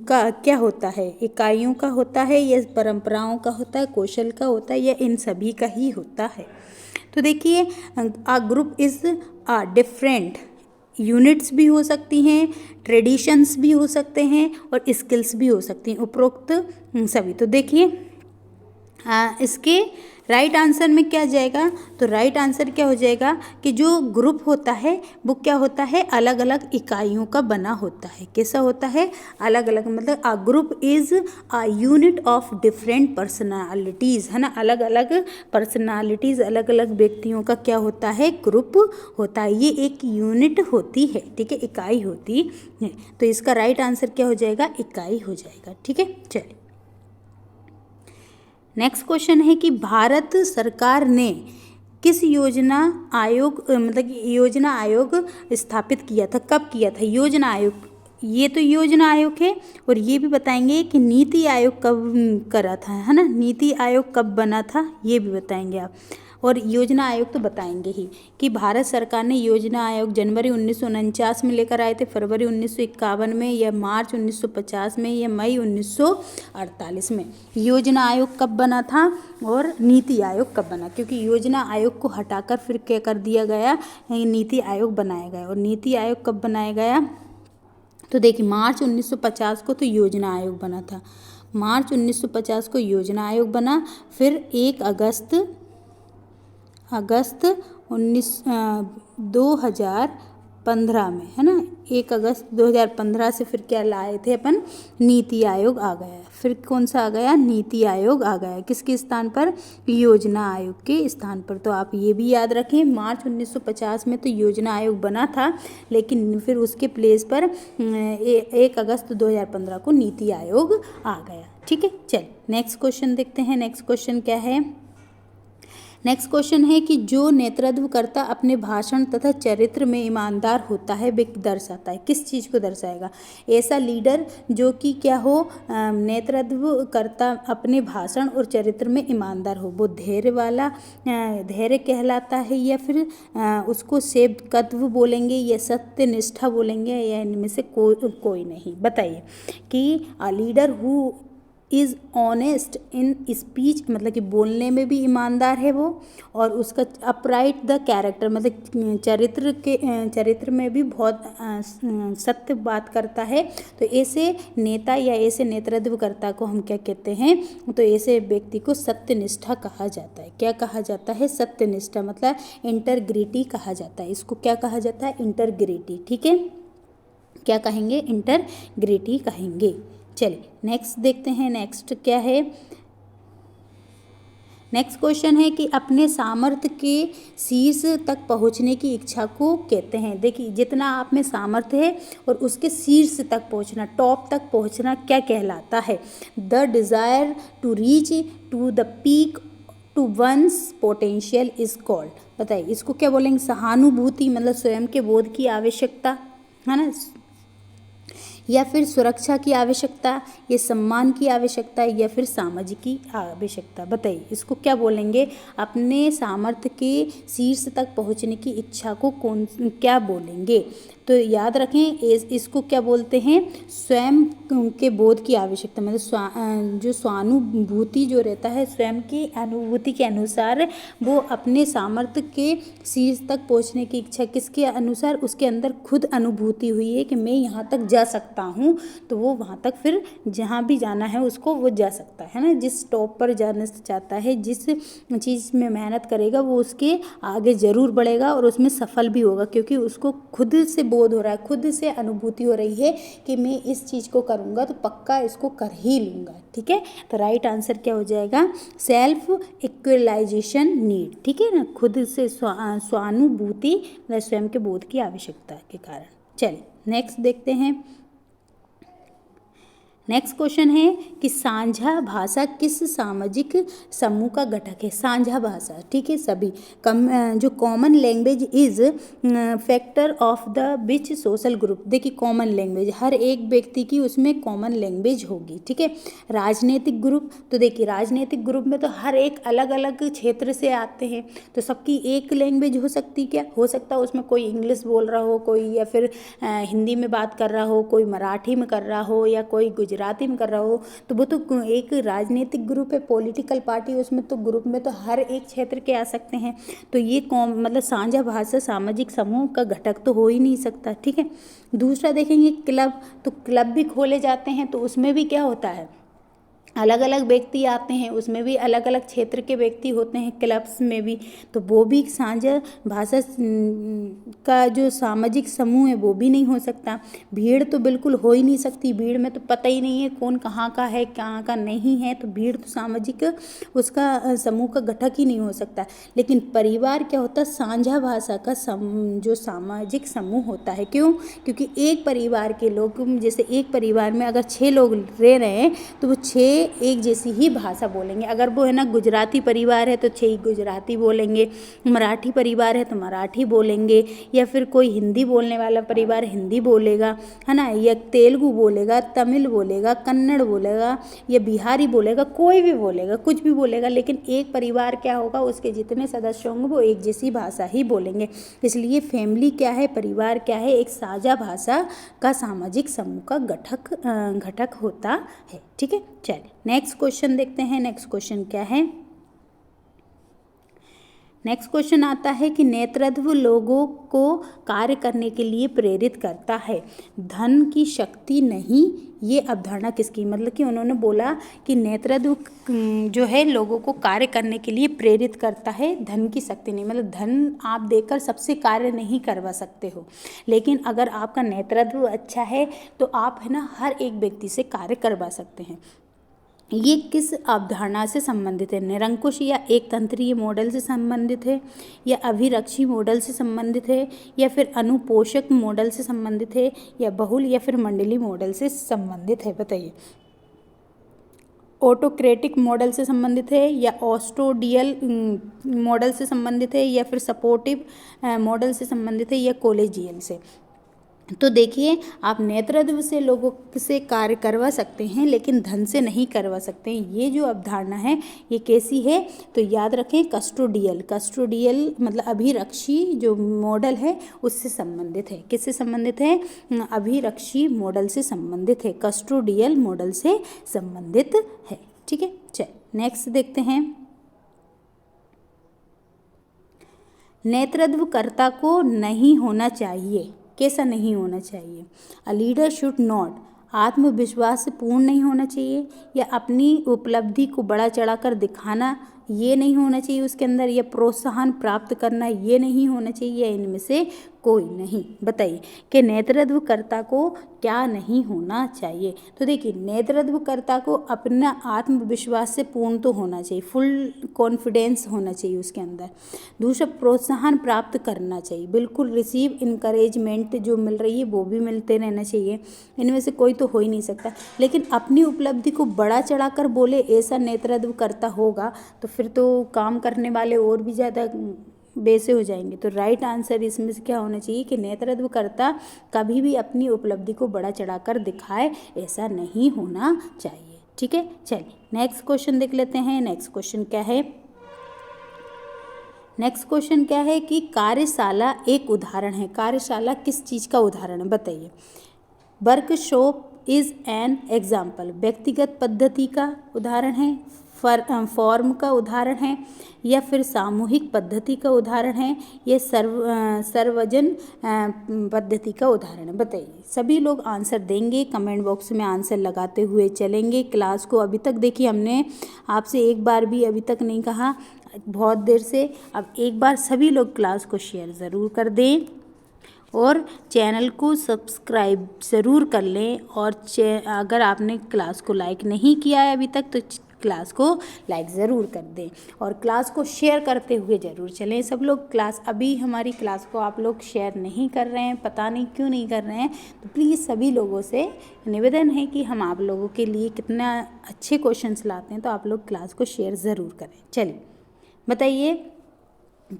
का क्या होता है? इकाइयों का होता है या परंपराओं का होता है, कौशल का होता है, या इन सभी का ही होता है? तो देखिए a group is different units भी हो सकती हैं, ट्रेडिशंस भी हो सकते हैं, और स्किल्स भी हो सकती हैं, उपरोक्त सभी। तो देखिए इसके राइट आंसर में क्या जाएगा? तो राइट आंसर क्या हो जाएगा कि जो ग्रुप होता है वो क्या होता है? अलग अलग इकाइयों का बना होता है। कैसा होता है? अलग अलग, मतलब a group is a unit of different personalities, है ना। अलग अलग पर्सनालिटीज़, अलग अलग व्यक्तियों का क्या होता है? ग्रुप होता है। ये एक यूनिट होती है, ठीक है, इकाई होती है। तो इसका राइट आंसर क्या हो जाएगा? इकाई हो जाएगा। ठीक है, चलिए नेक्स्ट क्वेश्चन है कि भारत सरकार ने किस योजना आयोग मतलब योजना आयोग स्थापित किया था? कब किया था योजना आयोग? ये तो योजना आयोग है। और ये भी बताएंगे कि नीति आयोग कब करा था, है ना। नीति आयोग कब बना था ये भी बताएंगे आप। और योजना आयोग तो बताएंगे ही कि भारत सरकार ने योजना आयोग जनवरी 1949 में लेकर आए थे, फरवरी 1951 में, या मार्च 1950 में, या मई 1948 में। योजना आयोग कब बना था और नीति आयोग कब बना? क्योंकि योजना आयोग को हटाकर फिर क्या कर दिया गया? नीति आयोग बनाया गया। और नीति आयोग कब बनाया गया? तो देखिए मार्च 1950 को तो योजना आयोग बना था। मार्च 1950 को योजना आयोग बना। फिर 1 अगस्त 2015 में, है ना, 1 अगस्त 2015 से फिर क्या लाए थे अपन? नीति आयोग आ गया। फिर कौन सा आ गया? नीति आयोग आ गया। किसके स्थान पर? योजना आयोग के स्थान पर। तो आप ये भी याद रखें, मार्च 1950 में तो योजना आयोग बना था, लेकिन फिर उसके प्लेस पर 1 अगस्त 2015 को नीति आयोग आ गया। ठीक है, चल नेक्स्ट क्वेश्चन देखते हैं। नेक्स्ट क्वेश्चन क्या है? नेक्स्ट क्वेश्चन है कि जो नेतृत्वकर्ता अपने भाषण तथा चरित्र में ईमानदार होता है वे दर्शाता है, किस चीज़ को दर्शाएगा? ऐसा लीडर जो कि क्या हो, नेतृत्वकर्ता अपने भाषण और चरित्र में ईमानदार हो, वो धैर्य वाला धैर्य कहलाता है, या फिर उसको सेवकत्व बोलेंगे, या सत्यनिष्ठा बोलेंगे, या इनमें से कोई नहीं? बताइए कि leader who is honest in speech, मतलब कि बोलने में भी ईमानदार है वो, और उसका अपराइट द कैरेक्टर, मतलब चरित्र में भी बहुत सत्य बात करता है। तो ऐसे नेता या ऐसे नेतृत्वकर्ता को हम क्या कहते हैं? तो ऐसे व्यक्ति को सत्यनिष्ठा कहा जाता है। क्या कहा जाता है? सत्यनिष्ठा, मतलब इंटरग्रिटी कहा जाता है। इसको क्या कहा जाता है? इंटरग्रिटी। ठीक है, क्या कहेंगे? इंटरग्रिटी कहेंगे। चलिए नेक्स्ट देखते हैं। नेक्स्ट क्या है? नेक्स्ट क्वेश्चन है कि अपने सामर्थ्य के शीर्ष तक पहुंचने की इच्छा को कहते हैं। देखिए, जितना आप में सामर्थ्य है और उसके शीर्ष तक पहुंचना, टॉप तक पहुंचना क्या कहलाता है? The desire to reach to the peak to one's potential is called. बताइए इसको क्या बोलेंगे? सहानुभूति, मतलब स्वयं के बोध की आवश्यकता है ना, या फिर सुरक्षा की आवश्यकता, या सम्मान की आवश्यकता, या फिर सामाजिक की आवश्यकता? बताइए इसको क्या बोलेंगे? अपने सामर्थ्य के शीर्ष तक पहुंचने की इच्छा को क्या बोलेंगे? तो याद रखें, इसको क्या बोलते हैं? स्वयं के बोध की आवश्यकता, मतलब जो स्वानुभूति जो रहता है, स्वयं की अनुभूति के अनुसार वो अपने सामर्थ्य के शीर्ष तक पहुंचने की इच्छा किसके अनुसार? उसके अंदर खुद अनुभूति हुई है कि मैं यहाँ तक जा सकता हूँ, तो वो वहाँ तक फिर जहाँ भी जाना है उसको वो जा सकता है ना। जिस टॉप पर जाना चाहता है, जिस चीज़ में मेहनत करेगा वो उसके आगे ज़रूर बढ़ेगा और उसमें सफल भी होगा, क्योंकि उसको खुद से बोध हो रहा है, खुद से अनुभूति हो रही है कि मैं इस चीज़ को करूँगा तो पक्का इसको कर ही लूँगा। ठीक है, तो राइट आंसर क्या हो जाएगा? Self equalisation need. ठीक है ना, खुद से स्वानुभूति, मतलब स्वयं के बोध की आवश्यकता के कारण। चलिए नेक्स्ट देखते हैं। नेक्स्ट क्वेश्चन है कि साझा भाषा किस सामाजिक समूह का घटक है? साझा भाषा, ठीक है, सभी जो common language is factor of the which social group. देखिए कॉमन लैंग्वेज, हर एक व्यक्ति की उसमें कॉमन लैंग्वेज होगी। ठीक है, राजनीतिक ग्रुप, तो देखिए राजनीतिक ग्रुप में तो हर एक अलग अलग क्षेत्र से आते हैं, तो सबकी एक लैंग्वेज हो सकती, क्या हो सकता है उसमें? कोई इंग्लिश बोल रहा हो, कोई या फिर हिंदी में बात कर रहा हो, कोई मराठी में कर रहा हो, या कोई गुजराती में कर रहा हो, तो वो तो एक राजनीतिक ग्रुप है, पॉलिटिकल पार्टी, उसमें तो ग्रुप में तो हर एक क्षेत्र के आ सकते हैं। तो ये मतलब साझा भाषा सामाजिक समूह का घटक तो हो ही नहीं सकता। ठीक है, दूसरा देखेंगे क्लब, तो क्लब भी खोले जाते हैं, तो उसमें भी क्या होता है? अलग अलग व्यक्ति आते हैं, उसमें भी अलग अलग क्षेत्र के व्यक्ति होते हैं क्लब्स में भी, तो वो भी साझा भाषा का जो सामाजिक समूह है वो भी नहीं हो सकता। भीड़ तो बिल्कुल हो ही नहीं सकती, भीड़ में तो पता ही नहीं है कौन कहाँ का है कहाँ का नहीं है, तो भीड़ तो सामाजिक उसका समूह का घटक ही नहीं हो सकता। लेकिन परिवार क्या होता है? साझा भाषा का जो सामाजिक समूह होता है। क्यों? क्योंकि एक परिवार के लोग, जैसे एक परिवार में अगर 6 लोग रह रहे हैं तो वो 6 एक जैसी ही भाषा बोलेंगे। अगर वो है ना गुजराती परिवार है तो 6 ही गुजराती बोलेंगे, मराठी परिवार है तो मराठी बोलेंगे, या फिर कोई हिंदी बोलने वाला परिवार हिंदी बोलेगा, है ना, या तेलुगु बोलेगा, तमिल बोलेगा, कन्नड़ बोलेगा, या बिहारी बोलेगा, कोई भी बोलेगा, कुछ भी बोलेगा, लेकिन एक परिवार क्या होगा? उसके जितने सदस्य होंगे वो एक जैसी भाषा ही बोलेंगे। इसलिए फैमिली क्या है, परिवार क्या है? एक साझा भाषा का सामाजिक समूह का घटक होता है। ठीक है, चलिए नेक्स्ट क्वेश्चन देखते हैं। नेक्स्ट क्वेश्चन क्या है? नेक्स्ट क्वेश्चन आता है कि नेतृत्व लोगों को कार्य करने के लिए प्रेरित करता है, धन की शक्ति नहीं। ये अवधारणा किसकी? मतलब कि उन्होंने बोला कि नेतृत्व जो है लोगों को कार्य करने के लिए प्रेरित करता है, धन की शक्ति नहीं। मतलब धन आप देकर सबसे कार्य नहीं करवा सकते हो, लेकिन अगर आपका नेतृत्व अच्छा है तो आप है ना हर एक व्यक्ति से कार्य करवा सकते हैं। ये किस अवधारणा से संबंधित है? निरंकुश या एक तंत्रीय मॉडल से संबंधित है, या अभिरक्षी मॉडल से संबंधित है, या फिर अनुपोषक मॉडल से संबंधित है, या बहुल या फिर मंडली मॉडल से संबंधित है? बताइए। ऑटोक्रेटिक मॉडल से संबंधित है या ऑस्टोडियल मॉडल से संबंधित है या फिर सपोर्टिव मॉडल से संबंधित है या कॉलेजियल से। तो देखिए, आप नेतृत्व से लोगों से कार्य करवा सकते हैं लेकिन धन से नहीं करवा सकते हैं। ये जो अवधारणा है ये कैसी है, तो याद रखें कस्टोडियल मतलब अभिरक्षी जो मॉडल है उससे संबंधित है। किससे संबंधित है? अभिरक्षी मॉडल से संबंधित है, कस्टोडियल मॉडल से संबंधित है। ठीक है, चलिए नेक्स्ट देखते हैं। नेतृत्वकर्ता को नहीं होना चाहिए, कैसा नहीं होना चाहिए? अ लीडर शुड नॉट, आत्मविश्वास से पूर्ण नहीं होना चाहिए या अपनी उपलब्धि को बड़ा चढ़ाकर दिखाना ये नहीं होना चाहिए उसके अंदर, या प्रोत्साहन प्राप्त करना ये नहीं होना चाहिए, या इनमें से कोई नहीं। बताइए कि नेतृत्वकर्ता को क्या नहीं होना चाहिए? तो देखिए, नेतृत्वकर्ता को अपना आत्मविश्वास से पूर्ण तो होना चाहिए, फुल कॉन्फिडेंस होना चाहिए उसके अंदर। दूसरा, प्रोत्साहन प्राप्त करना चाहिए, बिल्कुल रिसीव इनकरेजमेंट जो मिल रही है वो भी मिलते रहना चाहिए। इनमें से कोई तो हो ही नहीं सकता। लेकिन अपनी उपलब्धि को बड़ा चढ़ाकर बोले ऐसा नेतृत्वकर्ता होगा तो फिर तो काम करने वाले और भी ज़्यादा वैसे हो जाएंगे। तो राइट आंसर इसमें से क्या होना चाहिए कि नेतृत्वकर्ता कभी भी अपनी उपलब्धि को बड़ा चढ़ाकर दिखाए ऐसा नहीं होना चाहिए। ठीक है, चलिए नेक्स्ट क्वेश्चन देख लेते हैं। नेक्स्ट क्वेश्चन क्या है कि कार्यशाला एक उदाहरण है। कार्यशाला किस चीज़ का उदाहरण है? बताइए। वर्कशॉप इज़ एन एग्जाम्पल, व्यक्तिगत पद्धति का उदाहरण है, फॉर्म का उदाहरण है, या फिर सामूहिक पद्धति का उदाहरण है, या सर्वजन पद्धति का उदाहरण है? बताइए। सभी लोग आंसर देंगे, कमेंट बॉक्स में आंसर लगाते हुए चलेंगे। क्लास को अभी तक देखिए, हमने आपसे एक बार भी अभी तक नहीं कहा, बहुत देर से। अब एक बार सभी लोग क्लास को शेयर ज़रूर कर दें और चैनल को सब्सक्राइब ज़रूर कर लें। और अगर आपने क्लास को लाइक नहीं किया है अभी तक तो क्लास को लाइक ज़रूर कर दें और क्लास को शेयर करते हुए ज़रूर चलें। सब लोग अभी हमारी क्लास को आप लोग शेयर नहीं कर रहे हैं, पता नहीं क्यों नहीं कर रहे हैं। तो प्लीज़ सभी लोगों से निवेदन है कि हम आप लोगों के लिए कितना अच्छे क्वेश्चंस लाते हैं, तो आप लोग क्लास को शेयर ज़रूर करें। चलिए बताइए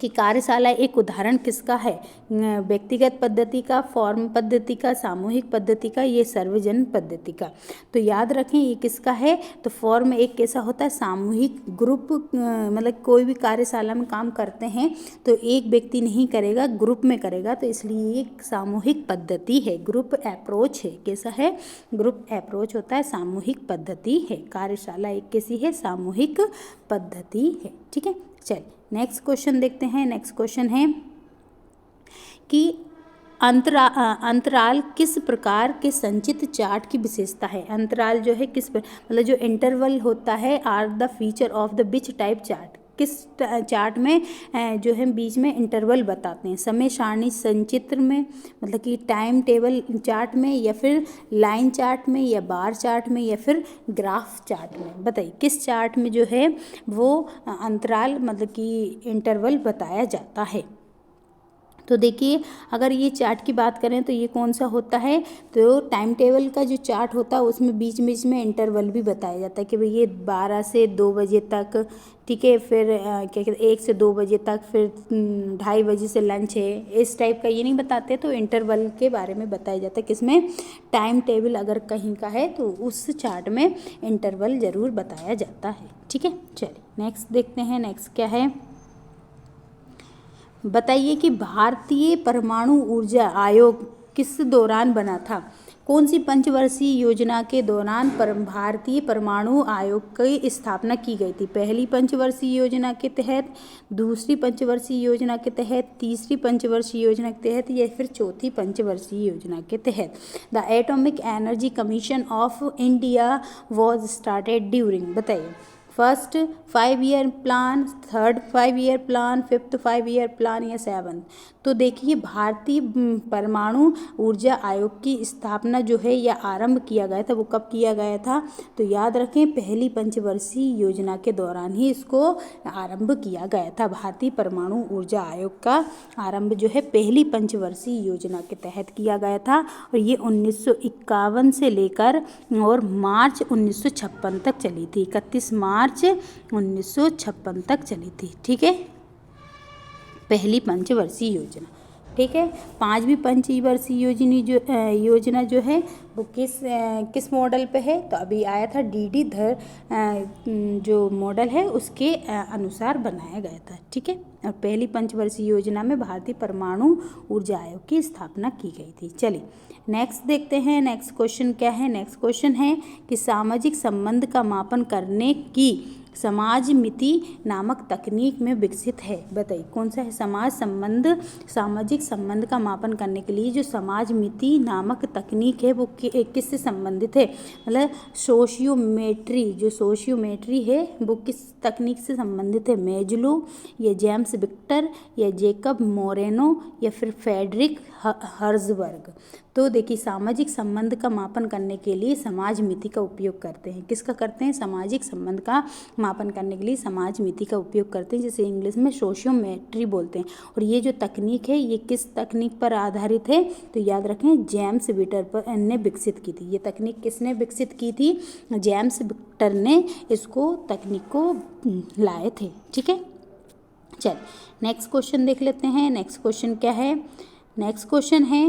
कि कार्यशाला एक उदाहरण किसका है? व्यक्तिगत पद्धति का, फॉर्म पद्धति का, सामूहिक पद्धति का, ये सर्वजन पद्धति का। तो याद रखें ये किसका है? तो फॉर्म एक कैसा होता है? सामूहिक ग्रुप, मतलब कोई भी कार्यशाला में काम करते हैं तो एक व्यक्ति नहीं करेगा, ग्रुप में करेगा, तो इसलिए एक सामूहिक पद्धति है, ग्रुप अप्रोच है। कैसा है? ग्रुप अप्रोच होता है, सामूहिक पद्धति है। कार्यशाला एक कैसी है? सामूहिक पद्धति है। ठीक है, चलिए नेक्स्ट क्वेश्चन देखते हैं। नेक्स्ट क्वेश्चन है कि अंतराल किस प्रकार के संचित चार्ट की विशेषता है? अंतराल जो है मतलब जो इंटरवल होता है are the feature of the which type chart? किस चार्ट में जो है बीच में इंटरवल बताते हैं? समय सारणी संचित्र में, मतलब कि टाइम टेबल चार्ट में, या फिर लाइन चार्ट में, या बार चार्ट में, या फिर ग्राफ चार्ट में? बताइए किस चार्ट में जो है वो अंतराल मतलब कि इंटरवल बताया जाता है? तो देखिए, अगर ये चार्ट की बात करें तो ये कौन सा होता है? तो टाइम टेबल का जो चार्ट होता है उसमें बीच बीच में इंटरवल भी बताया जाता है कि भाई ये 12 से 2 बजे तक, ठीक है, फिर क्या कहते हैं 1 से 2 बजे तक, फिर 2:30 बजे से लंच है, इस टाइप का ये नहीं बताते। तो इंटरवल के बारे में बताया जाता है किसमें? टाइम टेबल अगर कहीं का है तो उस चार्ट में इंटरवल ज़रूर बताया जाता है। ठीक है, चलिए नेक्स्ट देखते हैं। नेक्स्ट क्या है? बताइए कि भारतीय परमाणु ऊर्जा आयोग किस दौरान बना था? कौन सी पंचवर्षीय योजना के दौरान भारतीय परमाणु आयोग की स्थापना की गई थी? पहली पंचवर्षीय योजना के तहत, दूसरी पंचवर्षीय योजना के तहत, तीसरी पंचवर्षीय योजना के तहत, या फिर चौथी पंचवर्षीय योजना के तहत? The atomic energy commission of India was started during, बताइए, first 5 year plan, third 5 year plan, fifth 5 year plan, या 7th? तो देखिए भारतीय परमाणु ऊर्जा आयोग की स्थापना जो है या आरंभ किया गया था, वो कब किया गया था? तो याद रखें पहली पंचवर्षीय योजना के दौरान ही इसको आरंभ किया गया था। भारतीय परमाणु ऊर्जा आयोग का आरंभ जो है पहली पंचवर्षीय योजना के तहत किया गया था और ये 1951 से लेकर और मार्च 1956 तक चली थी। 31 मार्च 1956 तक चली थी। ठीक है, पहली पंचवर्षीय योजना। ठीक है, पांचवी पंचवर्षीय योजना जो है वो किस मॉडल पे है? तो अभी आया था डीडी धर जो मॉडल है उसके अनुसार बनाया गया था। ठीक है, और पहली पंचवर्षीय योजना में भारतीय परमाणु ऊर्जा आयोग की स्थापना की गई थी। चलिए नेक्स्ट देखते हैं। नेक्स्ट क्वेश्चन क्या है? नेक्स्ट क्वेश्चन है कि सामाजिक संबंध का मापन करने की समाज मिति नामक तकनीक में विकसित है। बताइए कौन सा है? सामाजिक संबंध का मापन करने के लिए जो समाज मिति नामक तकनीक है वो किससे संबंधित है? मतलब सोशियोमेट्री, जो सोशियोमेट्री है वो किस तकनीक से संबंधित है? मेजलो या जेम्स विक्टर या जेकब मोरेनो या फिर फ्रेडरिक हर्जबर्ग। तो देखिए सामाजिक संबंध का मापन करने के लिए समाज मिति का उपयोग करते हैं। किसका करते हैं? सामाजिक संबंध का मापन करने के लिए समाज मिति का उपयोग करते हैं, जिसे इंग्लिश में सोशियोमेट्री बोलते हैं। और ये जो तकनीक है ये किस तकनीक पर आधारित है? तो याद रखें जेम्स विक्टर पर ने विकसित की थी। ये तकनीक किसने विकसित की थी? जेम्स विक्टर ने इसको तकनीक को लाए थे। ठीक है, चल नेक्स्ट क्वेश्चन देख लेते हैं। नेक्स्ट क्वेश्चन क्या है? नेक्स्ट क्वेश्चन है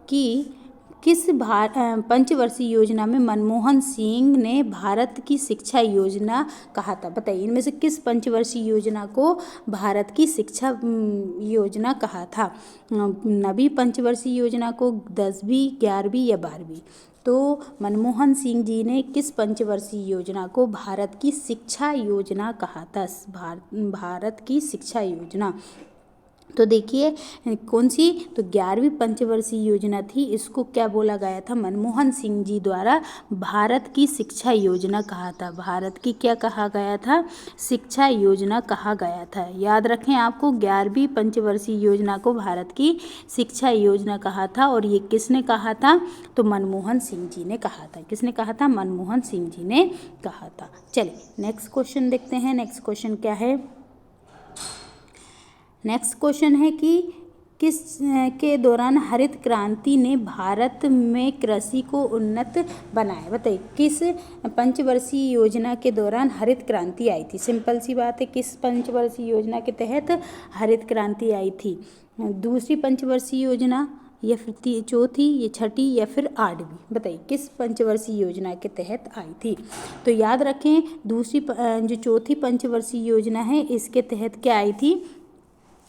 कि किस पंचवर्षीय योजना में मनमोहन सिंह ने भारत की शिक्षा योजना कहा था? बताइए इनमें से किस पंचवर्षीय योजना को भारत की शिक्षा योजना कहा था? नवी पंचवर्षीय योजना को, 10वीं, 11वीं या 12वीं? तो मनमोहन सिंह जी ने किस पंचवर्षीय योजना को भारत की शिक्षा योजना कहा था? भारत की शिक्षा योजना। तो देखिए कौन सी? तो 11वीं पंचवर्षीय योजना थी। इसको क्या बोला गया था? मनमोहन सिंह जी द्वारा भारत की शिक्षा योजना कहा था। भारत की क्या कहा गया था? शिक्षा योजना कहा गया था। याद रखें आपको 11वीं पंचवर्षीय योजना को भारत की शिक्षा योजना कहा था। और ये किसने कहा था? तो मनमोहन सिंह जी ने कहा था। किसने कहा था? मनमोहन सिंह जी ने कहा था। चलिए नेक्स्ट क्वेश्चन देखते हैं। नेक्स्ट क्वेश्चन क्या है? नेक्स्ट क्वेश्चन है कि किस के दौरान हरित क्रांति ने भारत में कृषि को उन्नत बनाया? बताइए किस पंचवर्षीय योजना के दौरान हरित क्रांति आई थी? सिंपल सी बात है, किस पंचवर्षीय योजना के तहत हरित क्रांति आई थी? दूसरी पंचवर्षीय योजना या फिर चौथी या छठी या फिर 8वीं? बताइए किस पंचवर्षीय योजना के तहत आई थी? तो याद रखें जो चौथी पंचवर्षीय योजना है इसके तहत क्या आई थी?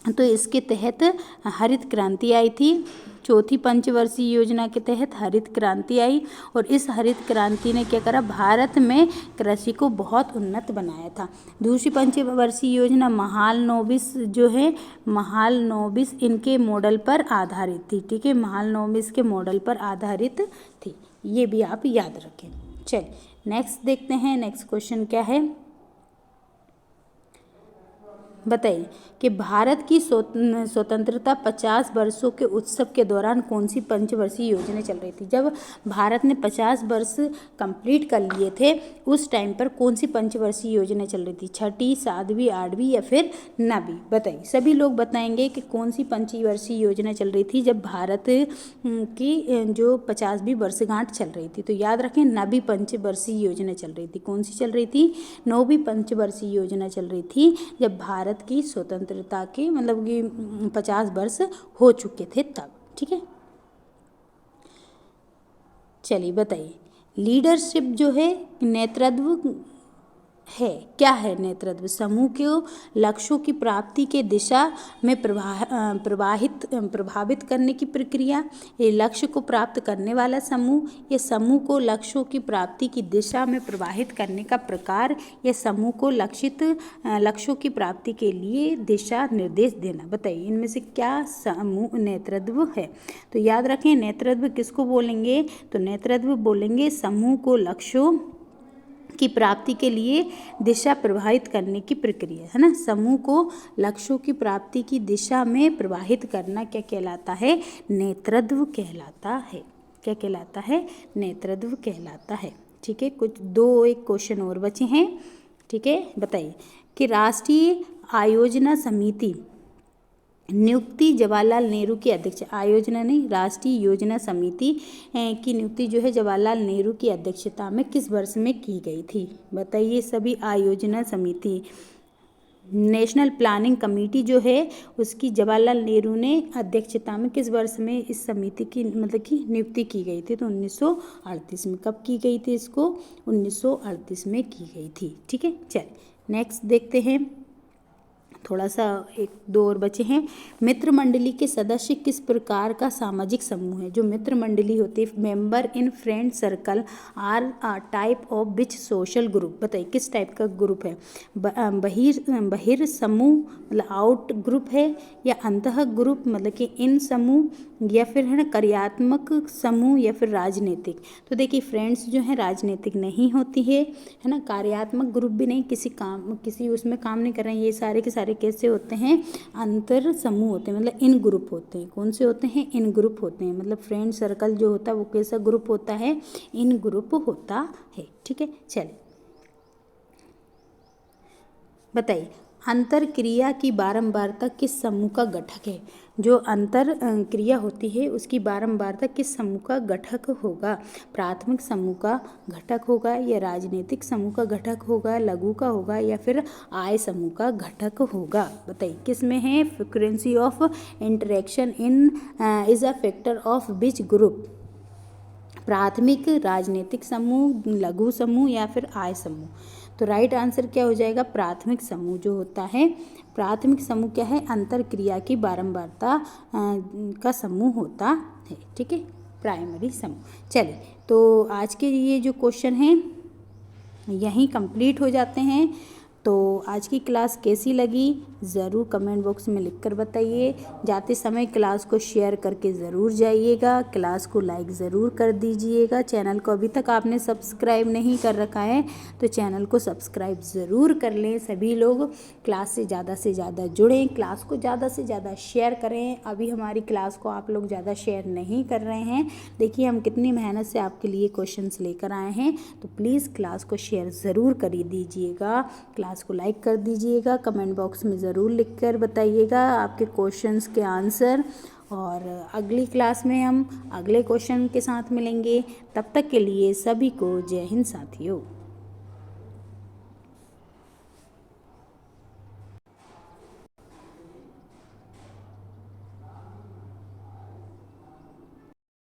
तो इसके तहत हरित क्रांति आई थी। चौथी पंचवर्षीय योजना के तहत हरित क्रांति आई और इस हरित क्रांति ने क्या करा? भारत में कृषि को बहुत उन्नत बनाया था। दूसरी पंचवर्षीय योजना महालनोबिस जो है, महालनोबिस इनके मॉडल पर आधारित थी। ठीक है, महालनोबिस के मॉडल पर आधारित थी। ये भी आप याद रखें। चलिए नेक्स्ट देखते हैं। नेक्स्ट क्वेश्चन क्या है? बताइए कि भारत की स्वतंत्रता 50 वर्षों के उत्सव के दौरान कौन सी पंचवर्षीय योजना चल रही थी? जब भारत ने 50 वर्ष कंप्लीट कर लिए थे उस टाइम पर कौन सी पंचवर्षीय योजना चल रही थी? छठी, 7वीं, 8वीं या फिर 9वीं? बताइए, सभी लोग बताएंगे कि कौन सी पंचवर्षीय योजना चल रही थी जब भारत की जो 50वीं वर्षगांठ चल रही थी। तो याद रखें 9वीं पंचवर्षीय योजना चल रही थी। कौन सी चल रही थी? 9वीं पंचवर्षीय योजना चल रही थी जब भारत की स्वतंत्रता के मतलब कि 50 वर्ष हो चुके थे तब। ठीक है, चलिए बताइए लीडरशिप जो है नेतृत्व है, क्या है नेतृत्व? समूह के लक्ष्यों की प्राप्ति के दिशा में प्रभावित करने की प्रक्रिया, ये लक्ष्य को प्राप्त करने वाला समूह, ये समूह को लक्ष्यों की प्राप्ति की दिशा में प्रभावित करने का प्रकार, या समूह को लक्ष्यों की प्राप्ति के लिए दिशा निर्देश देना। बताइए इनमें से क्या समूह नेतृत्व है? तो याद रखें नेतृत्व किसको बोलेंगे? तो नेतृत्व बोलेंगे समूह को लक्ष्यों की प्राप्ति के लिए दिशा प्रवाहित करने की प्रक्रिया है ना। समूह को लक्ष्यों की प्राप्ति की दिशा में प्रवाहित करना क्या कहलाता है? नेतृत्व कहलाता है। क्या कहलाता है? नेतृत्व कहलाता है। ठीक है, कुछ दो एक क्वेश्चन और बचे हैं। ठीक है, बताइए कि राष्ट्रीय आयोजना समिति नियुक्ति जवाहरलाल नेहरू की अध्यक्ष, आयोजना नहीं, राष्ट्रीय योजना समिति की नियुक्ति जो है जवाहरलाल नेहरू की अध्यक्षता में किस वर्ष में की गई थी? बताइए सभी। आयोजना समिति, नेशनल प्लानिंग कमेटी जो है उसकी जवाहरलाल नेहरू ने अध्यक्षता में किस वर्ष में इस समिति की मतलब कि नियुक्ति की गई थी? तो 1938 में। कब की गई थी इसको? 1938 में की गई थी। ठीक है, चलिए नेक्स्ट देखते हैं। थोड़ा सा एक दो और बचे हैं। मित्र मंडली के सदस्य किस प्रकार का सामाजिक समूह है? जो मित्र मंडली होती है, member in friend circle are type of which social group. बताइए किस टाइप का ग्रुप है? बहिर समूह मतलब आउट ग्रुप है, या अंतः ग्रुप मतलब कि इन समूह, या फिर है ना कार्यात्मक समूह, या फिर राजनीतिक। तो देखिए फ्रेंड्स जो है राजनीतिक नहीं होती है ना, कार्यात्मक ग्रुप भी नहीं, किसी उसमें काम नहीं कर रहे हैं। ये सारे के सारे कैसे होते हैं? अंतर समूह होते हैं, मतलब इन ग्रुप होते हैं। कौन से होते हैं? इन ग्रुप होते हैं। मतलब फ्रेंड सर्कल जो होता है वो कैसा ग्रुप होता है? इन ग्रुप होता है। ठीक है, चलिए बताइए अंतर क्रिया की बारंबारता किस समूह का घटक है? जो अंतर क्रिया होती है उसकी बारंबारता किस समूह का घटक होगा? प्राथमिक समूह का घटक होगा, या राजनीतिक समूह का घटक होगा, लघु का होगा, या फिर आय समूह का घटक होगा? बताइए किस में है? Frequency of interaction in is a factor of which group? प्राथमिक, राजनीतिक समूह, लघु समूह, या फिर आय समूह? तो राइट आंसर क्या हो जाएगा? प्राथमिक समूह जो होता है। प्राथमिक समूह क्या है? अंतर क्रिया की बारंबारता का समूह होता है। ठीक है, प्राइमरी समूह। चलिए तो आज के ये जो क्वेश्चन हैं यहीं कंप्लीट हो जाते हैं। तो आज की क्लास कैसी लगी ज़रूर कमेंट बॉक्स में लिखकर बताइए। जाते समय क्लास को शेयर करके ज़रूर जाइएगा, क्लास को लाइक ज़रूर कर दीजिएगा। चैनल को अभी तक आपने सब्सक्राइब नहीं कर रखा है तो चैनल को सब्सक्राइब ज़रूर कर लें। सभी लोग क्लास से ज़्यादा जुड़ें, क्लास को ज़्यादा से ज़्यादा शेयर करें। अभी हमारी क्लास को आप लोग ज़्यादा शेयर नहीं कर रहे हैं। देखिए हम कितनी मेहनत से आपके लिए क्वेश्चंस लेकर आए हैं, तो प्लीज़ क्लास को शेयर ज़रूर कर दीजिएगा, क्लास को लाइक कर दीजिएगा, कमेंट बॉक्स में ज़रूर लिखकर बताइएगा आपके क्वेश्चंस के आंसर। और अगली क्लास में हम अगले क्वेश्चन के साथ मिलेंगे। तब तक के लिए सभी को जय हिंद साथियों।